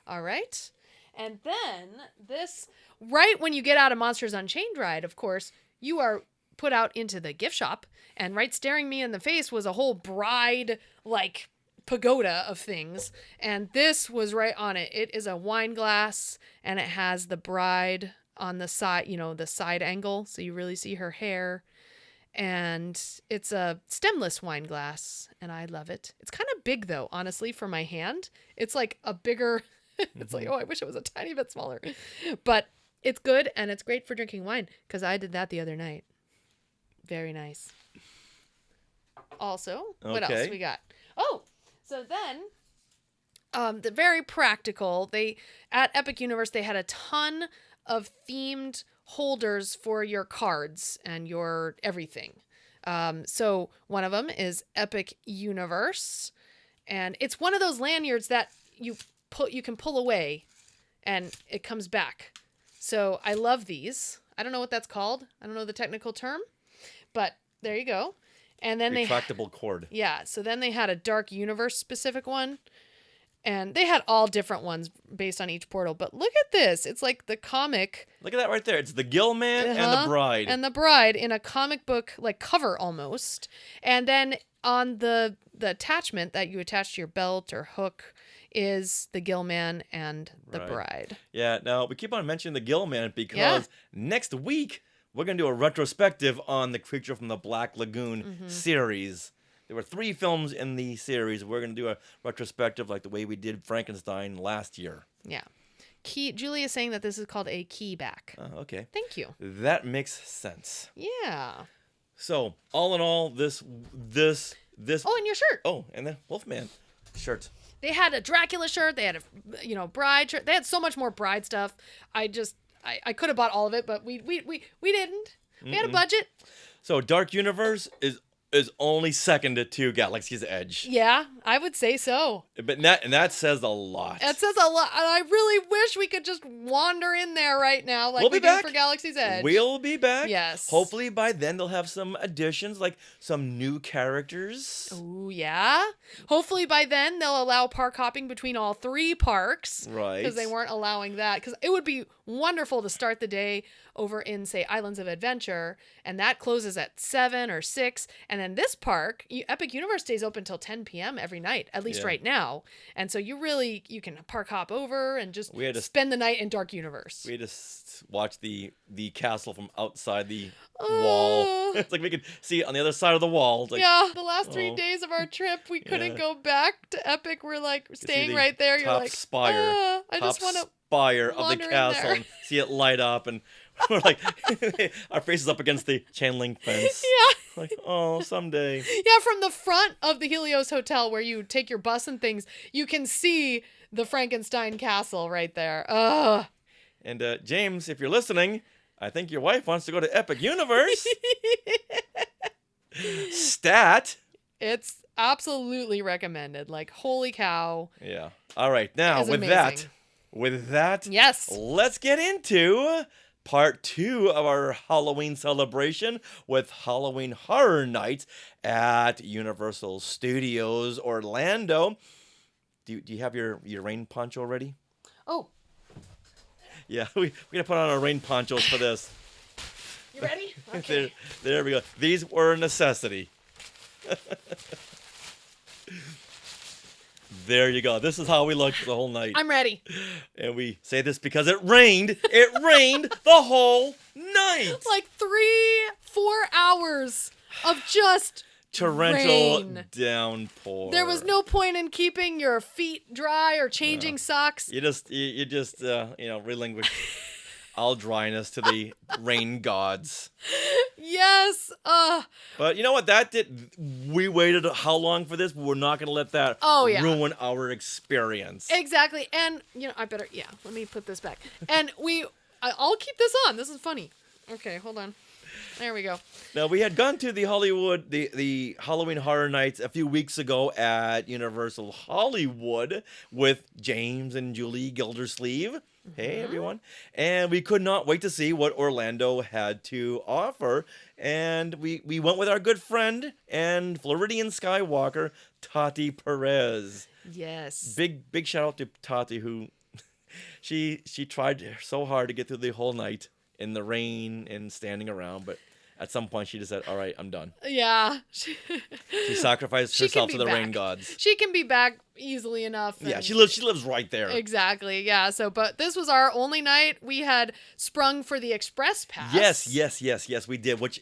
All right. And then this, right when you get out of Monsters Unchained ride, of course, you are put out into the gift shop, and right staring me in the face was a whole bride, like, pagoda of things, and this was right on it. It is a wine glass, and it has the bride on the side, the side angle, so you really see her hair, and it's a stemless wine glass, and I love it. It's kind of big, though, honestly, for my hand. It's like a bigger It's like, oh, I wish it was a tiny bit smaller. But it's good, and it's great for drinking wine, because I did that the other night. Very nice. Also, what else we got? Oh, so then, the very practical, at Epic Universe, they had a ton of themed holders for your cards and your everything. So one of them is Epic Universe, and it's one of those lanyards that you can pull away and it comes back. So I love these. I don't know what that's called. I don't know the technical term, but there you go. And then retractable cord. Yeah. So then they had a Dark Universe specific one, and they had all different ones based on each portal. But look at this. It's like the comic. Look at that right there. It's the Gill Man and the Bride. And the Bride in a comic book like cover almost. And then on the attachment that you attach to your belt or hook is the Gill Man and the Bride. Yeah. Now we keep on mentioning the Gill Man because next week we're going to do a retrospective on the Creature from the Black Lagoon series. There were 3 films in the series. We're going to do a retrospective like the way we did Frankenstein last year. Yeah. Julie is saying that this is called a keyback. Oh, okay. Thank you. That makes sense. Yeah. So, all in all, this. Oh, and your shirt. Oh, and the Wolfman shirt. They had a Dracula shirt. They had a Bride shirt. They had so much more Bride stuff. I could have bought all of it, but we didn't. We had a budget. So, Dark Universe is only second to Galaxy's Edge. Yeah, I would say so. But that says a lot. It says a lot. And I really wish we could just wander in there right now like we do for Galaxy's Edge. We'll be back. Yes. Hopefully by then they'll have some additions, like some new characters. Oh, yeah. Hopefully by then they'll allow park hopping between all 3 parks. Right. Because they weren't allowing that. Because it would be wonderful to start the day over in, say, Islands of Adventure, and that closes at 7 or 6, and then this park, Epic Universe stays open till 10 p.m. every night, at least right now, and so you can park hop over and just spend the night in Dark Universe. We had to watch the castle from outside the wall. It's like we could see it on the other side of the wall. Like, yeah, the last 3 days of our trip, we couldn't go back to Epic. We're like staying right there. You're like, spire, I just want to spire of the castle and see it light up, and we're like, our faces up against the chain link fence. Yeah. Like, oh, someday. Yeah, from the front of the Helios Hotel where you take your bus and things, you can see the Frankenstein castle right there. Ugh. And James, if you're listening, I think your wife wants to go to Epic Universe. Stat. It's absolutely recommended. Like, holy cow. Yeah. All right. Now, with that, yes, let's get into part 2 of our Halloween celebration with Halloween Horror Nights at Universal Studios Orlando. Do you have your rain poncho ready? Oh. Yeah, we're going to put on our rain ponchos for this. You ready? Okay. There we go. These were a necessity. There you go. This is how we looked the whole night. I'm ready. And we say this because it rained. It rained the whole night. Like 3-4 hours of just torrential rain. Downpour. There was no point in keeping your feet dry or changing socks. You just relinquish all dryness to the rain gods. Yes. But you know what that did? We waited how long for this? We're not going to let that ruin our experience. Exactly. And, let me put this back. And I'll keep this on. This is funny. Okay, hold on. There we go. Now, we had gone to the Halloween Horror Nights a few weeks ago at Universal Hollywood with James and Julie Gildersleeve. Hey, everyone. And we could not wait to see what Orlando had to offer. And we went with our good friend and Floridian Skywalker, Tati Perez. Yes. Big shout out to Tati, who she tried so hard to get through the whole night in the rain and standing around, but at some point she just said, all right, I'm done. Yeah. She sacrificed herself to the rain gods. She can be back easily enough. Yeah, she lives right there. Exactly. Yeah. So, but this was our only night. We had sprung for the express pass. Yes, we did, which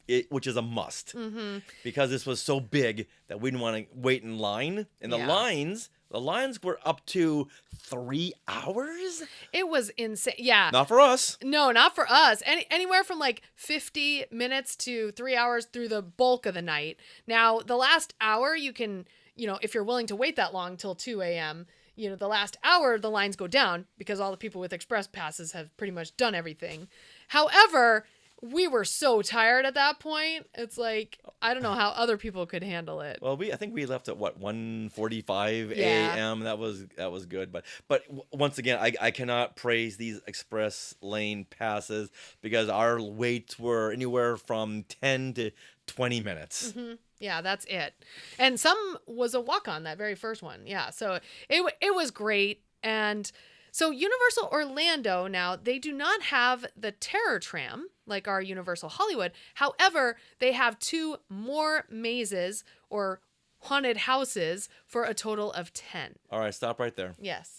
is a must. Mm-hmm. Because this was so big that we didn't want to wait in line. And the lines The lines were up to 3 hours. It was insane. Yeah. Not for us. No, not for us. Anywhere from like 50 minutes to 3 hours through the bulk of the night. Now, the last hour, you can, if you're willing to wait that long till 2 a.m., the last hour, the lines go down because all the people with express passes have pretty much done everything. However, we were so tired at that point. It's like, I don't know how other people could handle it. Well, I think we left at 1:45 Yeah. a.m. That was good, but once again, I cannot praise these express lane passes because our waits were anywhere from 10 to 20 minutes. Mm-hmm. Yeah, that's it. And some was a walk-on, that very first one. Yeah, so it was great. And so Universal Orlando now, they do not have the Terror Tram like our Universal Hollywood. However, they have 2 more mazes or haunted houses for a total of 10. All right, stop right there. Yes.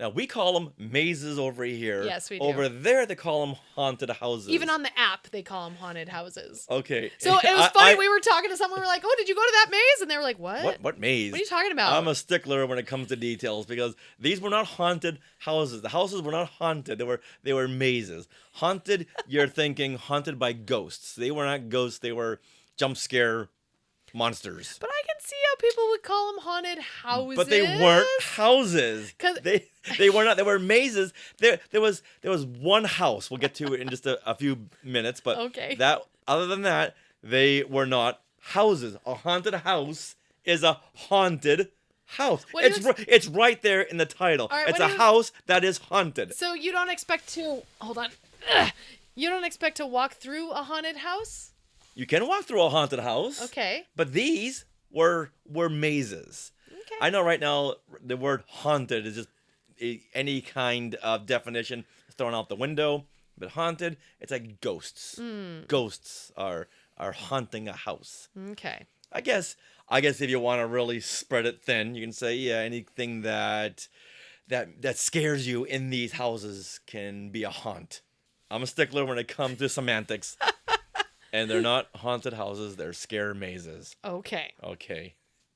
Now, we call them mazes over here. Yes, we do. Over there, they call them haunted houses. Even on the app, they call them haunted houses. Okay. So it was funny. We were talking to someone. We were like, "Oh, did you go to that maze?" And they were like, "What? What maze? What are you talking about?" I'm a stickler when it comes to details because these were not haunted houses. The houses were not haunted. They were mazes. Haunted, you're thinking haunted by ghosts. They were not ghosts. They were jump scare monsters. But I can see how people would call them haunted houses. But they weren't houses. They were not. They were mazes. There was one house. We'll get to it in just a few minutes. But okay. Other than that, they were not houses. A haunted house is a haunted house. It's right there in the title. Right, it's a house that is haunted. So you don't expect to hold on. You don't expect to walk through a haunted house? You can walk through a haunted house. Okay. But these were mazes. Okay. I know right now the word haunted is just any kind of definition thrown out the window. But haunted, it's like ghosts. Ghosts are haunting a house. Okay. I guess if you want to really spread it thin, you can say anything that scares you in these houses can be a haunt. I'm a stickler when it comes to semantics. And they're not haunted houses, they're scare mazes. Okay.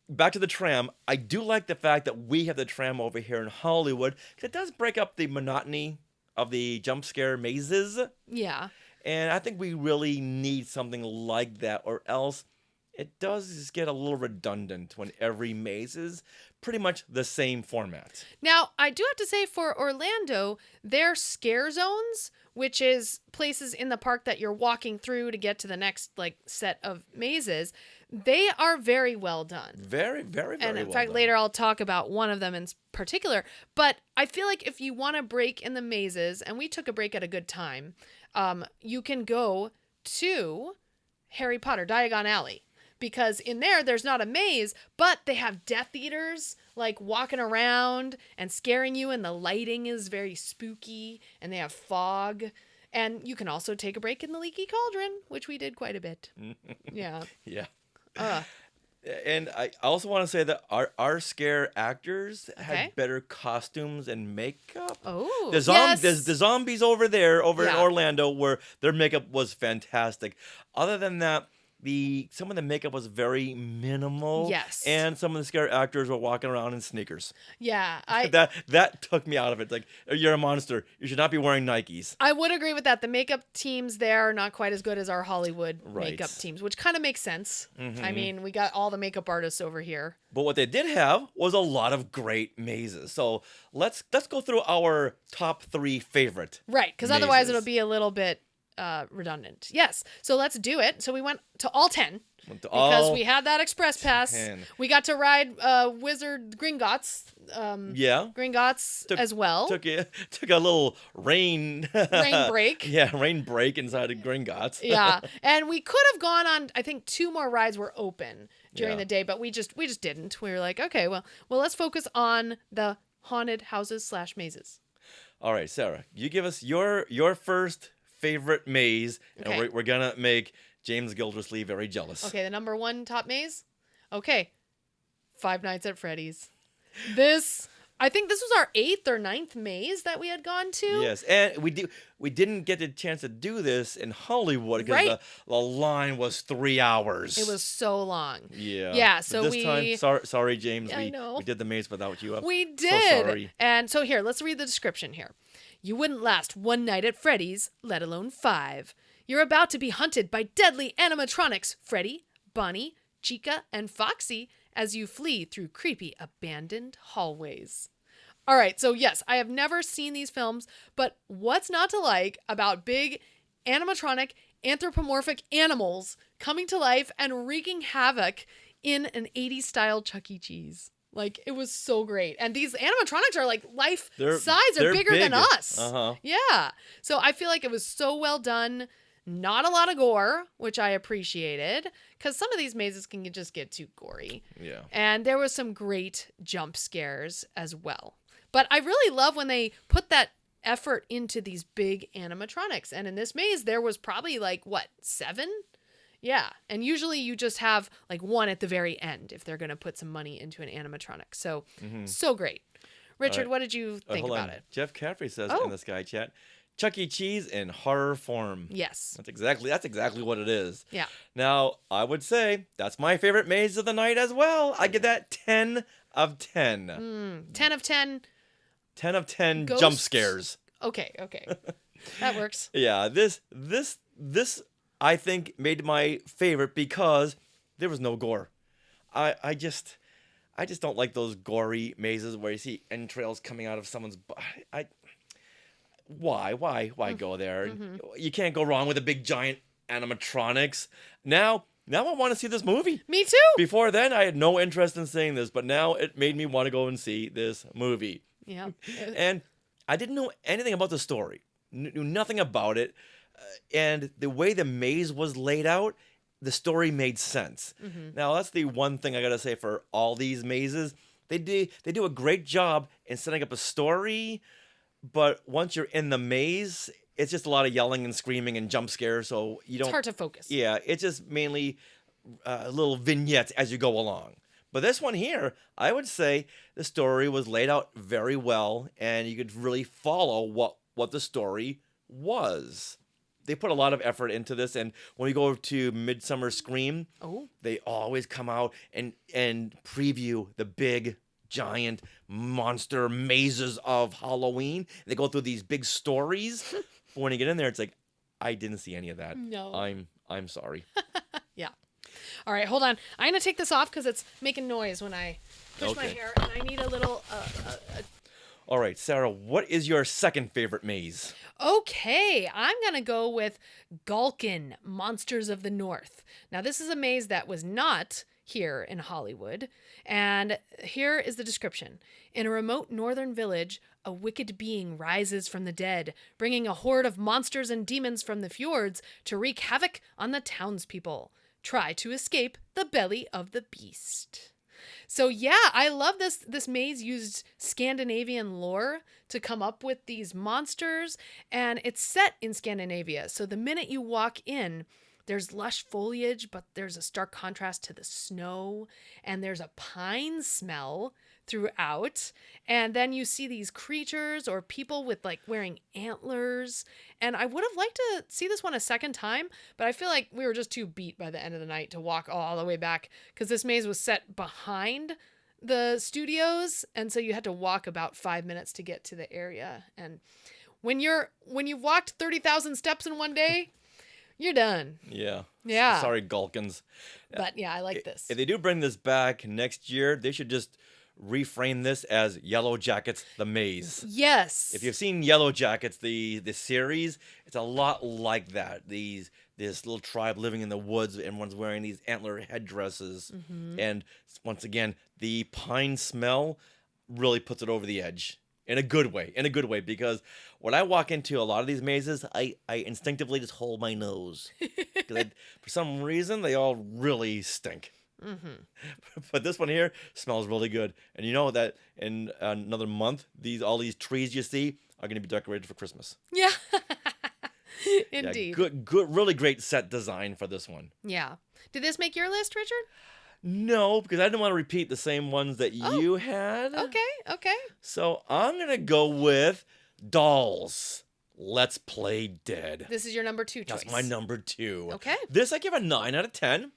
Back to the tram. I do like the fact that we have the tram over here in Hollywood because it does break up the monotony of the jump scare mazes. Yeah. And I think we really need something like that, or else it does just get a little redundant when every maze is pretty much the same format. Now, I do have to say for Orlando, their scare zones, which is places in the park that you're walking through to get to the next set of mazes, they are very well done. Very, very, very And in well fact, done. later I'll talk about one of them in particular. But I feel like if you want to break in the mazes, and we took a break at a good time, you can go to Harry Potter, Diagon Alley. Because in there's not a maze, but they have Death Eaters walking around and scaring you, and the lighting is very spooky, and they have fog. And you can also take a break in the Leaky Cauldron, which we did quite a bit. Yeah. Yeah. And I also want to say that our scare actors had better costumes and makeup. Oh, the zombies over there, in Orlando, where their makeup was fantastic. Other than that, some of the makeup was very minimal. Yes. And some of the scare actors were walking around in sneakers. Yeah. That took me out of it. Like, you're a monster. You should not be wearing Nikes. I would agree with that. The makeup teams there are not quite as good as our Hollywood makeup teams, which kind of makes sense. Mm-hmm. I mean, we got all the makeup artists over here. But what they did have was a lot of great mazes. So let's go through our top 3 favorite. Right, because otherwise it'll be a little bit redundant. Yes, so let's do it. So we went to all 10 because we had that express pass. 10. We got to ride Wizard Gringotts. Gringotts as well. Took a little rain break. Yeah, rain break inside of Gringotts. Yeah, and we could have gone on. I think 2 more rides were open during the day, but we just didn't. We were like, okay, well, let's focus on the haunted houses / mazes. All right, Sarah, you give us your first favorite maze, and we're gonna make James Gildersleeve very jealous. Okay, the number 1 top maze. Okay, Five Nights at Freddy's. This I think this was our 8th or 9th maze that we had gone to. Yes, and we didn't get the chance to do this in Hollywood because Right. the line was 3 hours. It was so long. Yeah. Yeah, But so this time, sorry, James. I know. We did the maze without you. We So did. sorry. And so here, let's read the description here. You wouldn't last one night at Freddy's, let alone 5. You're about to be hunted by deadly animatronics, Freddy, Bonnie, Chica, and Foxy, as you flee through creepy abandoned hallways. All right, so yes, I have never seen these films, but what's not to like about big animatronic anthropomorphic animals coming to life and wreaking havoc in an 80s style Chuck E. Cheese? Like, it was so great. And these animatronics are like life size. They're bigger big. than us. Uh-huh. Yeah. So I feel like it was so well done. Not a lot of gore, which I appreciated, because some of these mazes can just get too gory. Yeah. And there was some great jump scares as well. But I really love when they put that effort into these big animatronics. And in this maze, there was probably like, 7? Yeah. And usually you just have like one at the very end if they're going to put some money into an animatronic. So, so great. Richard, right. what did you think Hold about on. it? Jeff Caffrey says Oh. in the Sky Chat, Chuck E. Cheese in horror form. Yes. That's exactly what it is. Yeah. Now, I would say that's my favorite maze of the night as well. I give that 10 of 10. 10 of 10. 10 of 10 jump Ghosts? scares. Okay. That works. Yeah, this I think made my favorite because there was no gore. I just don't like those gory mazes where you see entrails coming out of someone's body. Why go there? You can't go wrong with a big giant animatronics. Now I want to see this movie. Me too. Before then, I had no interest in seeing this, but now it made me want to go and see this movie. Yeah. And I didn't know anything about the story. Knew nothing about it. And the way the maze was laid out, the story made sense. Now, that's the one thing I got to say for all these mazes. They do a great job in setting up a story, but once you're in the maze, it's just a lot of yelling and screaming and jump scares, so you don't... It's hard to focus. Yeah, it's just mainly little vignettes as you go along. But this one here, I would say the story was laid out very well, and you could really follow what the story was. They put a lot of effort into this, and when we go to Midsummer Scream, they always come out and preview the big, giant monster mazes of Halloween. They go through these big stories. But when you get in there, it's like, I didn't see any of that. No. I'm sorry. Yeah. All right, hold on. I'm going to take this off because it's making noise when I push my Okay. hair, and I need a little... All right, Sarah, what is your second favorite maze? Okay, I'm going to go with Gulkin, Monsters of the North. Now, this is a maze that was not here in Hollywood. And here is the description. In a remote northern village, a wicked being rises from the dead, bringing a horde of monsters and demons from the fjords to wreak havoc on the townspeople. Try to escape the belly of the beast. So yeah, I love this. This maze used Scandinavian lore to come up with these monsters, and it's set in Scandinavia. So the minute you walk in, there's lush foliage, but there's a stark contrast to the snow, and there's a pine smell throughout. And then you see these creatures or people with like wearing antlers. And I would have liked to see this one a second time, but I feel like we were just too beat by the end of the night to walk all the way back because this maze was set behind the studios. And so you had to walk about 5 minutes to get to the area. And when you've walked 30,000 steps in one day, you're done. Yeah. Yeah. Sorry, Gulkins. But yeah, I like this. If they do bring this back next year, they should just reframe this as Yellow Jackets, the maze. Yes. If you've seen Yellow Jackets, the series, it's a lot like that. This little tribe living in the woods, everyone's wearing these antler headdresses. And once again, the pine smell really puts it over the edge. In a good way, because when I walk into a lot of these mazes, I instinctively just hold my nose. Because for some reason, they all really stink. But this one here smells really good. And you know that in another month, all these trees you see are going to be decorated for Christmas. Yeah. Indeed. Yeah, good, really great set design for this one. Yeah. Did this make your list, Richard? No, because I didn't want to repeat the same ones that you had. Okay. So I'm going to go with dolls. Let's Play Dead. This is your number 2 choice. That's my number 2. Okay. This I give a 9 out of 10.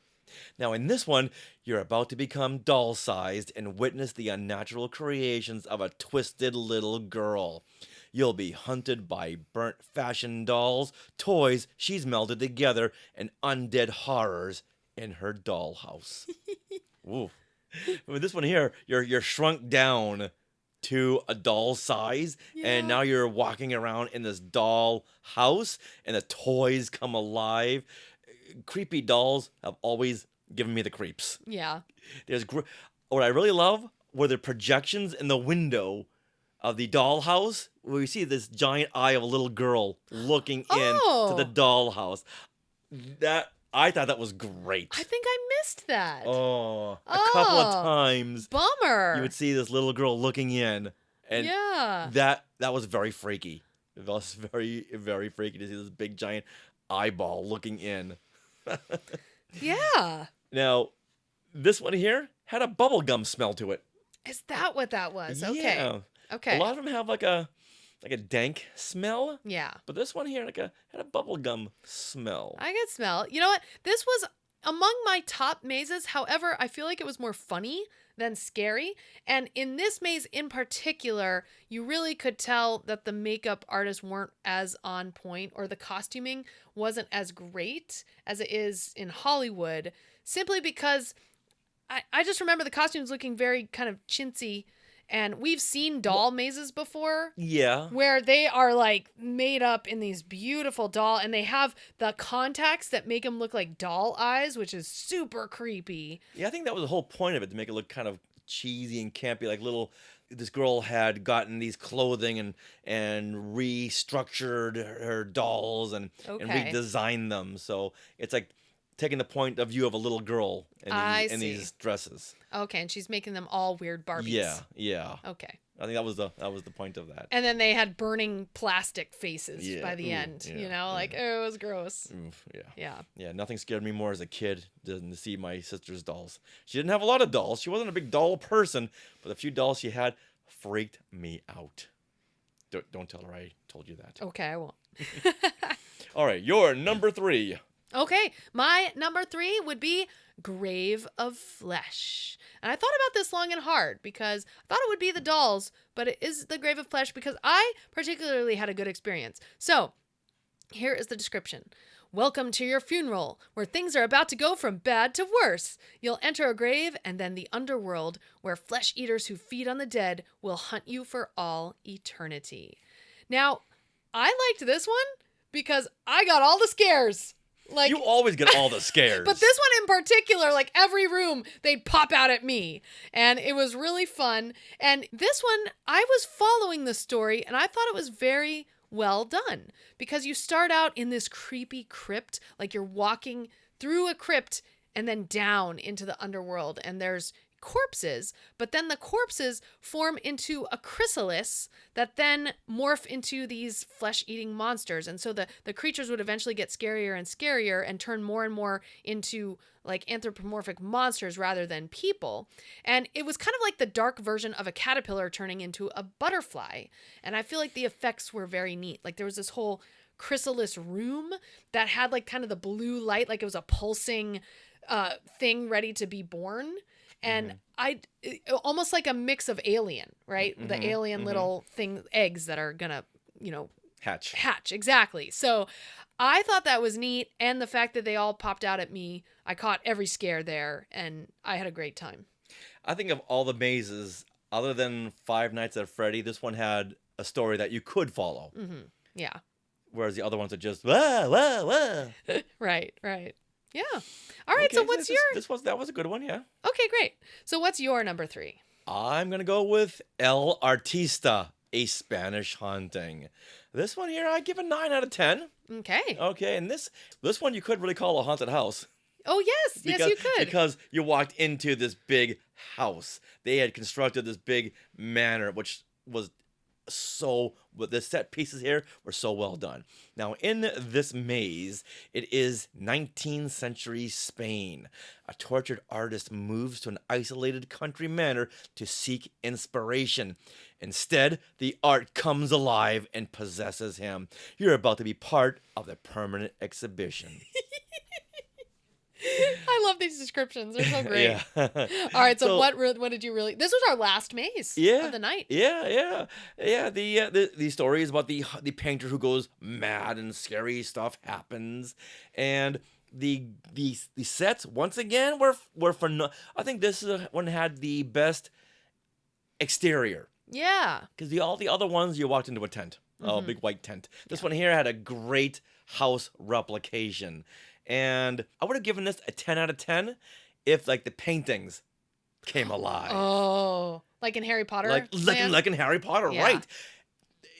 Now, in this one, you're about to become doll-sized and witness the unnatural creations of a twisted little girl. You'll be hunted by burnt fashion dolls, toys she's melded together, and undead horrors in her dollhouse. Ooh. With this one here, you're shrunk down to a doll size, and now you're walking around in this doll house, and the toys come alive. Creepy dolls have always given me the creeps. Yeah. What I really love were the projections in the window of the dollhouse, where you see this giant eye of a little girl looking into the dollhouse. I thought that was great. I think I missed that. A couple of times. Bummer. You would see this little girl looking in, and that was very freaky. It was very, very freaky to see this big giant eyeball looking in. Yeah. Now, this one here had a bubblegum smell to it. Is that what that was? Okay. Yeah. Okay. A lot of them have like a dank smell. Yeah. But this one here had a bubblegum smell. I could smell. You know what? This was among my top mazes. However, I feel like it was more funny than scary. And in this maze in particular, you really could tell that the makeup artists weren't as on point, or the costuming wasn't as great as it is in Hollywood, simply because I just remember the costumes looking very kind of chintzy. And we've seen doll mazes before. Yeah. Where they are like made up in these beautiful doll, and they have the contacts that make them look like doll eyes, which is super creepy. Yeah, I think that was the whole point of it, to make it look kind of cheesy and campy, like this girl had gotten these clothing and restructured her dolls and redesigned them. So it's like taking the point of view of a little girl in these dresses. Okay, and she's making them all weird Barbies. Yeah. Okay. I think that was the point of that. And then they had burning plastic faces by the Ooh, end. yeah, You know, like, it was gross. Oof, yeah. Yeah. Yeah, nothing scared me more as a kid than to see my sister's dolls. She didn't have a lot of dolls. She wasn't a big doll person, but the few dolls she had freaked me out. Don't tell her I told you that. Okay, I won't. All right, your number 3. Okay, my number 3 would be Grave of Flesh. And I thought about this long and hard because I thought it would be the dolls, but it is the Grave of Flesh because I particularly had a good experience. So, here is the description. Welcome to your funeral, where things are about to go from bad to worse. You'll enter a grave and then the underworld, where flesh eaters who feed on the dead will hunt you for all eternity. Now, I liked this one because I got all the scares. Like, you always get all the scares. But this one in particular, like every room, they'd pop out at me. And it was really fun. And this one, I was following the story and I thought it was very well done. Because you start out in this creepy crypt, like you're walking through a crypt and then down into the underworld. And there's corpses, but then the corpses form into a chrysalis that then morph into these flesh-eating monsters. And so the creatures would eventually get scarier and scarier and turn more and more into like anthropomorphic monsters rather than people. And it was kind of like the dark version of a caterpillar turning into a butterfly. And I feel like the effects were very neat. Like there was this whole chrysalis room that had like kind of the blue light, like it was a pulsing thing ready to be born. And almost like a mix of Alien, right? The alien little eggs that are gonna, hatch. Exactly. So I thought that was neat. And the fact that they all popped out at me, I caught every scare there and I had a great time. I think of all the mazes, other than Five Nights at Freddy, this one had a story that you could follow. Yeah. Whereas the other ones are just, wah, wah, wah. Right. Yeah. All right. So what's that was a good one. Yeah. Okay, great. So what's your number 3? I'm going to go with El Artista, a Spanish haunting. This one here, I give a 9 out of 10. Okay. And this one you could really call a haunted house. Oh, yes. Yes, you could. Because you walked into this big house. They had constructed this big manor, which was the set pieces here were so well done. Now, in this maze, it is 19th century Spain. A tortured artist moves to an isolated country manor to seek inspiration. Instead, the art comes alive and possesses him. You're about to be part of the permanent exhibition. I love these descriptions. They're so great. Yeah. All right, so what did you really... This was our last maze of the night. Yeah. The story is about the painter who goes mad and scary stuff happens. And the sets, once again, were I think this one had the best exterior. Yeah. Because all the other ones, you walked into a tent. A big white tent. This one here had a great house replication. And I would have given this a 10 out of 10 if, like, the paintings came alive. Oh, like in Harry Potter? Like in Harry Potter, Yeah. right.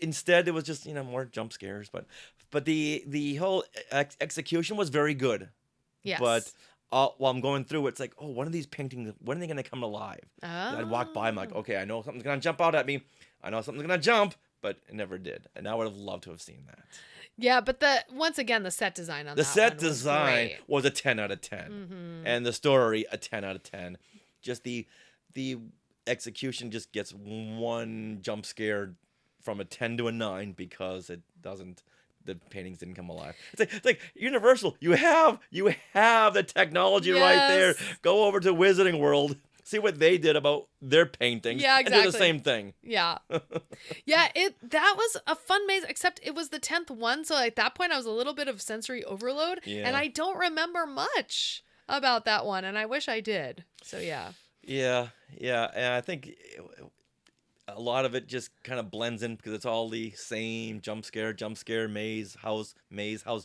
Instead, it was just, more jump scares. But the whole execution was very good. Yes. But while I'm going through, it's like, oh, one of these paintings, when are they going to come alive? Oh. I'd walk by, I'm like, okay, I know something's going to jump out at me. I know something's going to jump, but it never did. And I would have loved to have seen that. Yeah, but once again, the set design on The that set one design was was a 10 out of 10. And the story, a 10 out of 10. Just the execution just gets one jump scare from a 10 to a 9 because the paintings didn't come alive. It's like Universal, you have the technology right there. Go over to Wizarding World. See what they did about their paintings. Yeah, exactly. And do the same thing. Yeah. Yeah, that was a fun maze, except it was the 10th one. So at that point, I was a little bit of sensory overload. Yeah. And I don't remember much about that one. And I wish I did. So yeah. Yeah. And I think a lot of it just kind of blends in because it's all the same jump scare, maze, house,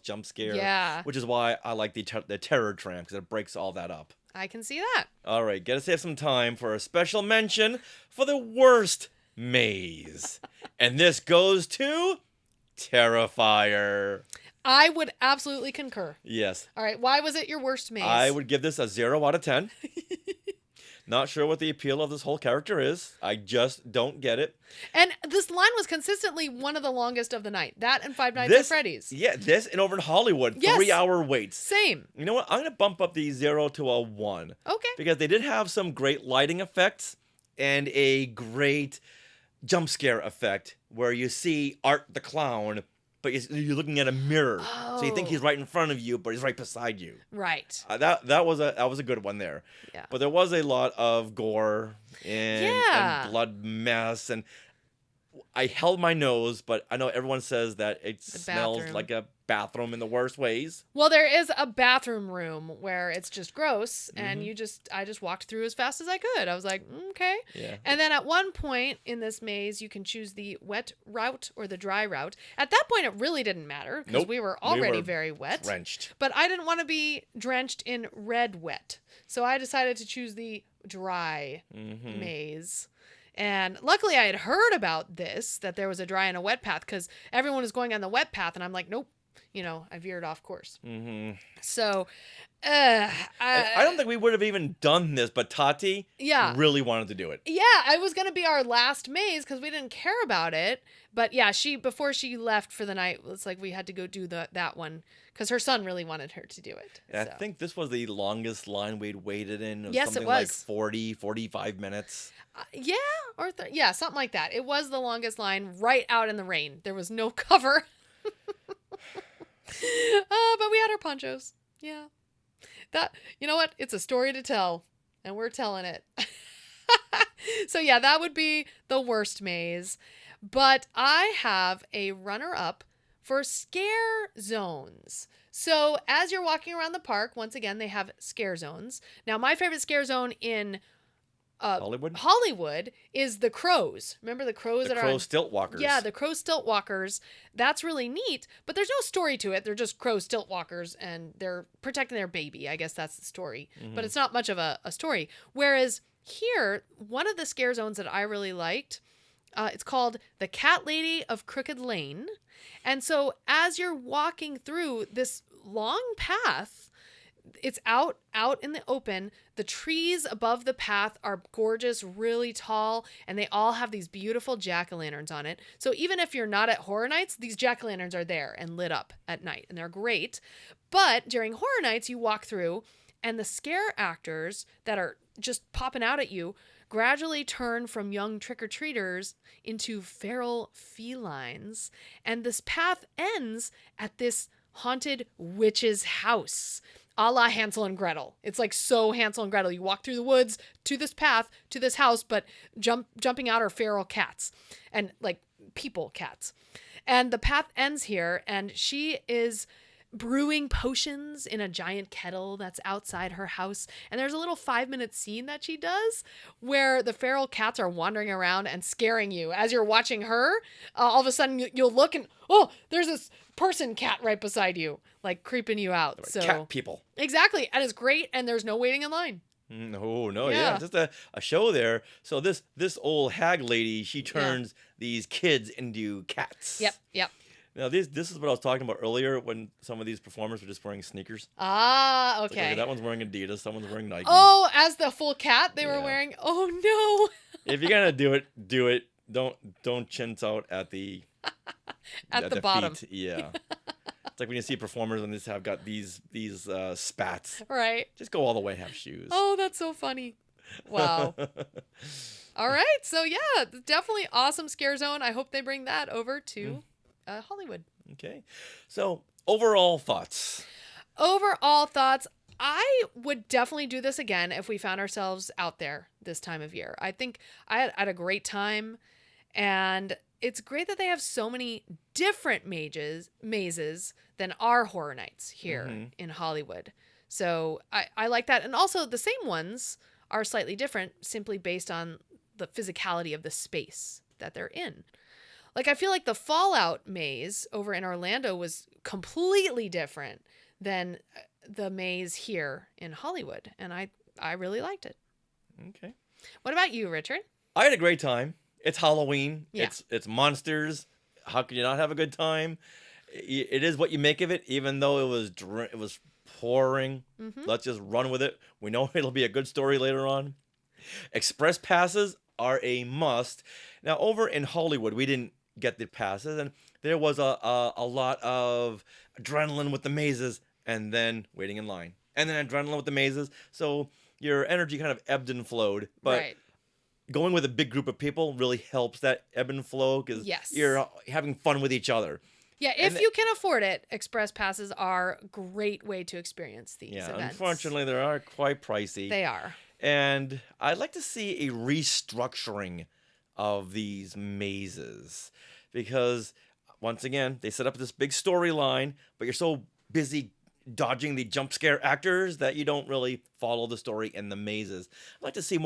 jump scare. Yeah. Which is why I like the terror tram, because it breaks all that up. I can see that. All right, gotta save some time for a special mention for the worst maze. And this goes to Terrifier. I would absolutely concur. Yes. All right, why was it your worst maze? I would give this a 0 out of 10. Not sure what the appeal of this whole character is. I just don't get it. And this line was consistently one of the longest of the night. That and Five Nights at Freddy's. Yeah, this and over in Hollywood, Yes. 3-hour waits. Same. You know what? I'm going to bump up the 0 to a 1. Okay. Because they did have some great lighting effects and a great jump scare effect where you see Art the Clown, but you're looking at a mirror. Oh. So you think he's right in front of you, but he's right beside you. Right. That was a good one there. Yeah. But there was a lot of gore and Yeah. blood mess, and I held my nose, but I know everyone says that it smells bathroom. like a bathroom in the worst ways. Well, there is a bathroom room where it's just gross, and I just walked through as fast as I could. I was like, okay. Yeah. And then at one point in this maze, you can choose the wet route or the dry route. At that point, it really didn't matter because Nope. we were already We were very wet. drenched. But I didn't want to be drenched in red wet, so I decided to choose the dry maze. And luckily, I had heard about this, that there was a dry and a wet path, because everyone was going on the wet path, and I'm like, nope. I veered off course. So, I don't think we would have even done this, but Tati really wanted to do it. Yeah, it was going to be our last maze because we didn't care about it. But yeah, before she left for the night, it's like we had to go do that one because her son really wanted her to do it. And I think this was the longest line we'd waited in. Yes, something it was. like 40, 45 minutes. Yeah, something like that. It was the longest line right out in the rain. There was no cover. But we had our ponchos. Yeah. You know what? It's a story to tell, and we're telling it. So yeah, that would be the worst maze. But I have a runner-up for scare zones. So as you're walking around the park, once again, they have scare zones. Now, my favorite scare zone in Hollywood is the crows. Remember the crows The that crow are stilt walkers. Yeah, the crow stilt walkers. That's really neat, but there's no story to it. They're just crow stilt walkers, and they're protecting their baby. I guess that's the story, but it's not much of a story. Whereas here, one of the scare zones that I really liked, it's called the Cat Lady of Crooked Lane. And so as you're walking through this long path, it's out in the open. The trees above the path are gorgeous, really tall, and they all have these beautiful jack-o'-lanterns on it. So even if you're not at Horror Nights, these jack-o'-lanterns are there and lit up at night, and they're great. But during Horror Nights, you walk through, and the scare actors that are just popping out at you gradually turn from young trick-or-treaters into feral felines. And this path ends at this haunted witch's house, a la Hansel and Gretel. It's like so Hansel and Gretel. You walk through the woods to this path, to this house, but jumping out are feral cats and like people cats. And the path ends here, and she is brewing potions in a giant kettle that's outside her house. And there's a little 5-minute scene that she does where the feral cats are wandering around and scaring you as you're watching her. All of a sudden you'll look and, oh, there's this person cat right beside you, like creeping you out. So cat people. Exactly. And it's great. And there's no waiting in line. No, yeah, just a show there. So this old hag lady, she turns these kids into cats. Yep. Now, this is what I was talking about earlier when some of these performers were just wearing sneakers. Ah, okay. Like, that one's wearing Adidas, someone's wearing Nike. Oh, as the full cat they were wearing. Oh, no. If you're going to do it. Don't chintz out at the... at the bottom. Feet. Yeah. It's like when you see performers and they have got these spats. Right. Just go all the way, have shoes. Oh, that's so funny. Wow. All right. So, yeah, definitely awesome scare zone. I hope they bring that over to... Hollywood. Okay. So, overall thoughts. I would definitely do this again if we found ourselves out there this time of year. I think I had a great time, and it's great that they have so many different mazes than our Horror Nights here in Hollywood. So I like that. And also the same ones are slightly different simply based on the physicality of the space that they're in. Like, I feel like the Fallout maze over in Orlando was completely different than the maze here in Hollywood. And I really liked it. Okay. What about you, Richard? I had a great time. It's Halloween. Yeah. It's monsters. How can you not have a good time? It is what you make of it, even though it was pouring. Let's just run with it. We know it'll be a good story later on. Express passes are a must. Now, over in Hollywood, we didn't get the passes, and there was a lot of adrenaline with the mazes, and then waiting in line, and then adrenaline with the mazes. So your energy kind of ebbed and flowed. But going with a big group of people really helps that ebb and flow because you're having fun with each other. Yeah, if you can afford it, express passes are a great way to experience these events. Unfortunately, they are quite pricey. They are. And I'd like to see a restructuring of these mazes because, once again, they set up this big storyline, but you're so busy dodging the jump scare actors that you don't really follow the story in the mazes. I'd like to see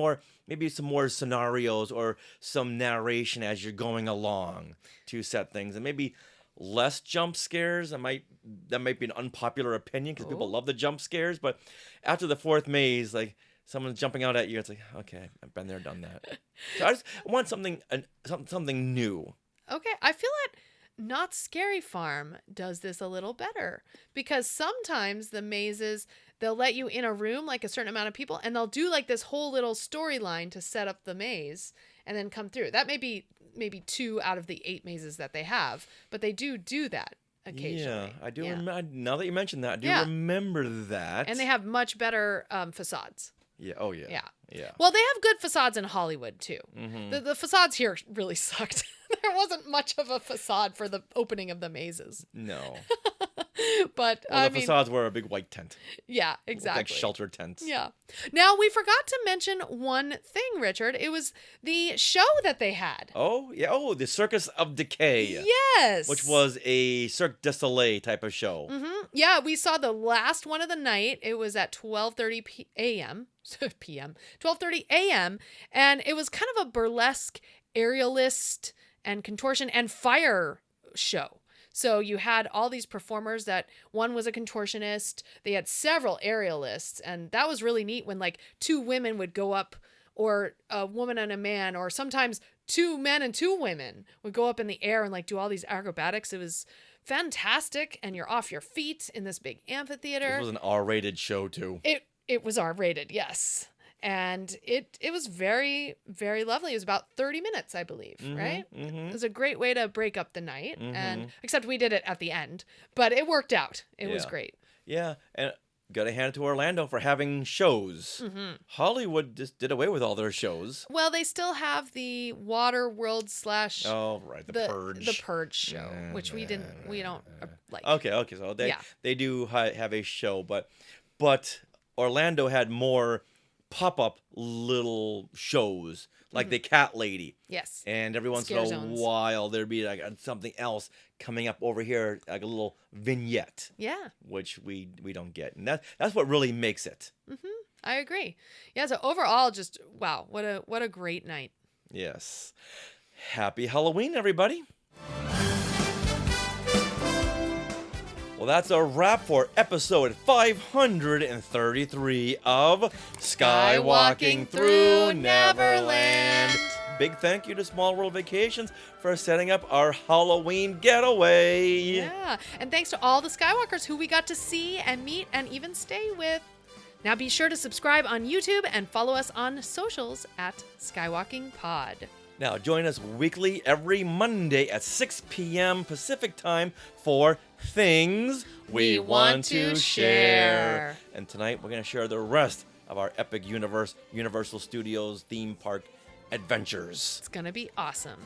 maybe some more scenarios or some narration as you're going along to set things, and maybe less jump scares. That might be an unpopular opinion because people love the jump scares, but after the fourth maze, like, someone's jumping out at you, it's like, okay, I've been there, done that. So I just want something new. Okay, I feel like Not Scary Farm does this a little better because sometimes the mazes, they'll let you in a room, like a certain amount of people, and they'll do like this whole little storyline to set up the maze and then come through. That may be maybe 2 out of the 8 mazes that they have, but they do that occasionally. Yeah, I do. Now that you mentioned that, I do remember that. And they have much better facades. Yeah. Oh, yeah. Yeah. Well, they have good facades in Hollywood, too. The facades here really sucked. There wasn't much of a facade for the opening of the mazes. No. But, the facades were a big white tent. Yeah, exactly. Like shelter tents. Yeah. Now, we forgot to mention one thing, Richard. It was the show that they had. Oh, yeah. Oh, the Circus of Decay. Yes. Which was a Cirque du Soleil type of show. Yeah, we saw the last one of the night. It was at 12:30 a.m. 12:30 a.m. And it was kind of a burlesque aerialist and contortion and fire show. So you had all these performers that one was a contortionist. They had several aerialists. And that was really neat when like 2 women would go up, or a woman and a man, or sometimes 2 men and 2 women would go up in the air and like do all these acrobatics. It was fantastic, and you're off your feet in this big amphitheater. This was an R-rated show too. It was R-rated, yes. And it was very, very lovely. It was about 30 minutes, I believe, right? It was a great way to break up the night. And except we did it at the end, but it worked out. It was great. Yeah, and gotta hand it to Orlando for having shows. Hollywood just did away with all their shows. Well, they still have the Water World / Oh, right, the Purge. The Purge show, which we don't like. Okay, so they do have a show, but Orlando had more pop-up little shows like the Cat Lady. Yes. And every once in a while there'd be like something else coming up over here, like a little vignette. Yeah. Which we don't get. And that's what really makes it. I agree. Yeah, so overall just wow, what a great night. Yes. Happy Halloween, everybody. Well, that's a wrap for episode 533 of Skywalking Through Neverland. Big thank you to Small World Vacations for setting up our Halloween getaway. Yeah, and thanks to all the Skywalkers who we got to see and meet and even stay with. Now be sure to subscribe on YouTube and follow us on socials at Skywalking Pod. Now, join us weekly every Monday at 6 p.m. Pacific time for Things We Want to Share. And tonight, we're going to share the rest of our Epic Universe Universal Studios theme park adventures. It's going to be awesome.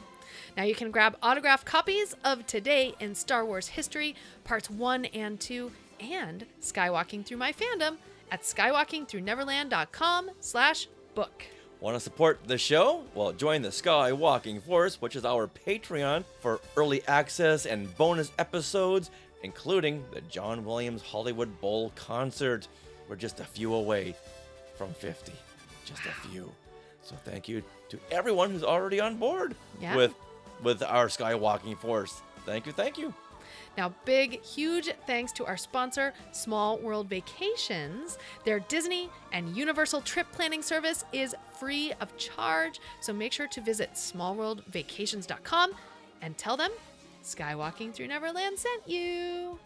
Now, you can grab autographed copies of Today in Star Wars History, Parts 1 and 2, and Skywalking Through My Fandom at skywalkingthroughneverland.com/book. Want to support the show? Well, join the Skywalking Force, which is our Patreon, for early access and bonus episodes, including the John Williams Hollywood Bowl concert. We're just a few away from 50. Just a few. So thank you to everyone who's already on board with our Skywalking Force. Thank you. Now, big, huge thanks to our sponsor, Small World Vacations. Their Disney and Universal trip planning service is free of charge, so make sure to visit smallworldvacations.com and tell them Skywalking Through Neverland sent you.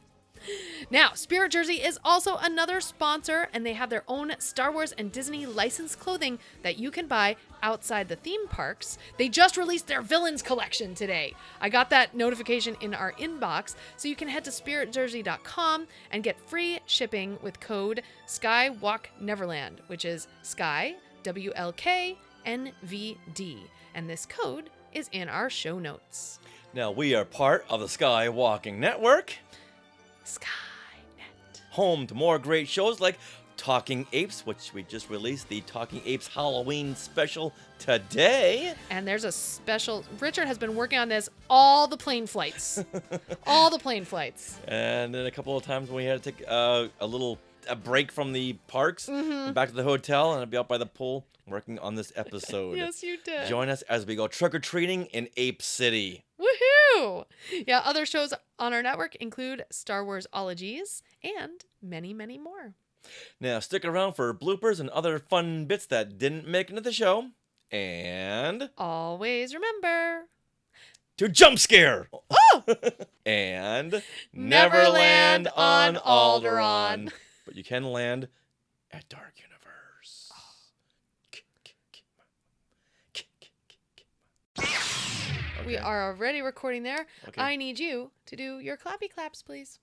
Now, Spirit Jersey is also another sponsor, and they have their own Star Wars and Disney licensed clothing that you can buy outside the theme parks. They just released their Villains collection today. I got that notification in our inbox, so you can head to spiritjersey.com and get free shipping with code SKYWalkNeverland, which is Sky, WLKNVD. And this code is in our show notes. Now, we are part of the Skywalking Network. Skynet. Home to more great shows like Talking Apes, which we just released the Talking Apes Halloween special today. And there's a special, Richard has been working on this all the plane flights. All the plane flights. And then a couple of times when we had to take a break from the parks, back to the hotel, and I'd be out by the pool working on this episode. Yes, you did. Join us as we go trick-or-treating in Ape City. Woohoo! Yeah, other shows on our network include Star Wars Ologies and many, many more. Now, stick around for bloopers and other fun bits that didn't make it into the show. And always remember to jump scare! Oh! And never land on Alderaan. But you can land at Dark Universe. We are already recording there. Okay. I need you to do your clappy claps, please.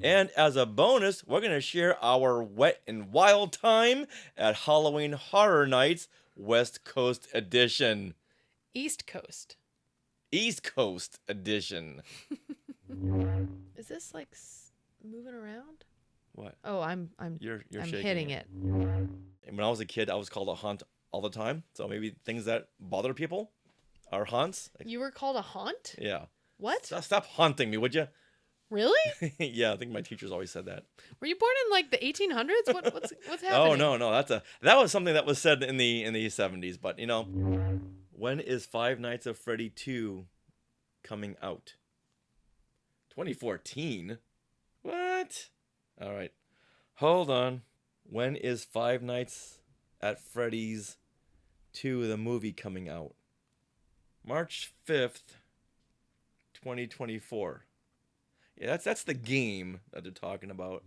And as a bonus, we're going to share our Wet and Wild time at Halloween Horror Nights West Coast Edition. East Coast. East Coast Edition. Is this like moving around? What? Oh, I'm You're I'm shaking hitting it. And when I was a kid, I was called a haunt all the time. So maybe things that bother people are haunts. You were called a haunt? Yeah. What? Stop haunting me, would you? Really? Yeah, I think my teachers always said that. Were you born in like the 1800s? What's happening? Oh no, that was something that was said in the 70s. But you know, when is Five Nights at Freddy 2 coming out? 2014. What? All right, hold on. When is Five Nights at Freddy's 2 the movie coming out? March 5th, 2024. Yeah, that's the game that they're talking about.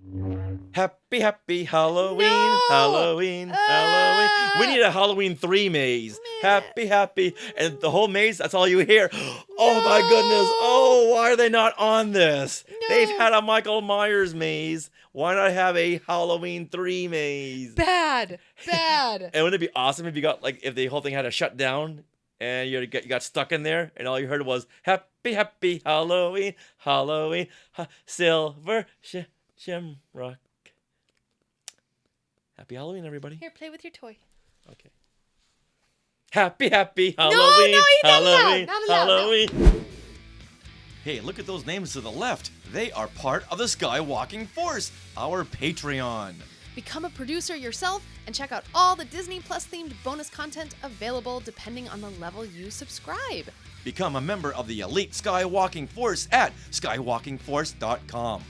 Happy Halloween, No! Halloween, Halloween. We need a Halloween 3 maze. Happy. And the whole maze, that's all you hear. Oh my goodness. Oh, why are they not on this? They've had a Michael Myers maze. Why not have a Halloween 3 maze? Bad. And wouldn't it be awesome if you got, like, if the whole thing had to shut down and you got stuck in there and all you heard was happy Halloween, Halloween, silver shamrock. Happy Halloween, everybody. Here, play with your toy. Okay. Happy Halloween, Halloween, Halloween, Halloween. Hey, look at those names to the left. They are part of the Skywalking Force, our Patreon. Become a producer yourself and check out all the Disney Plus themed bonus content available depending on the level you subscribe. Become a member of the elite Skywalking Force at skywalkingforce.com.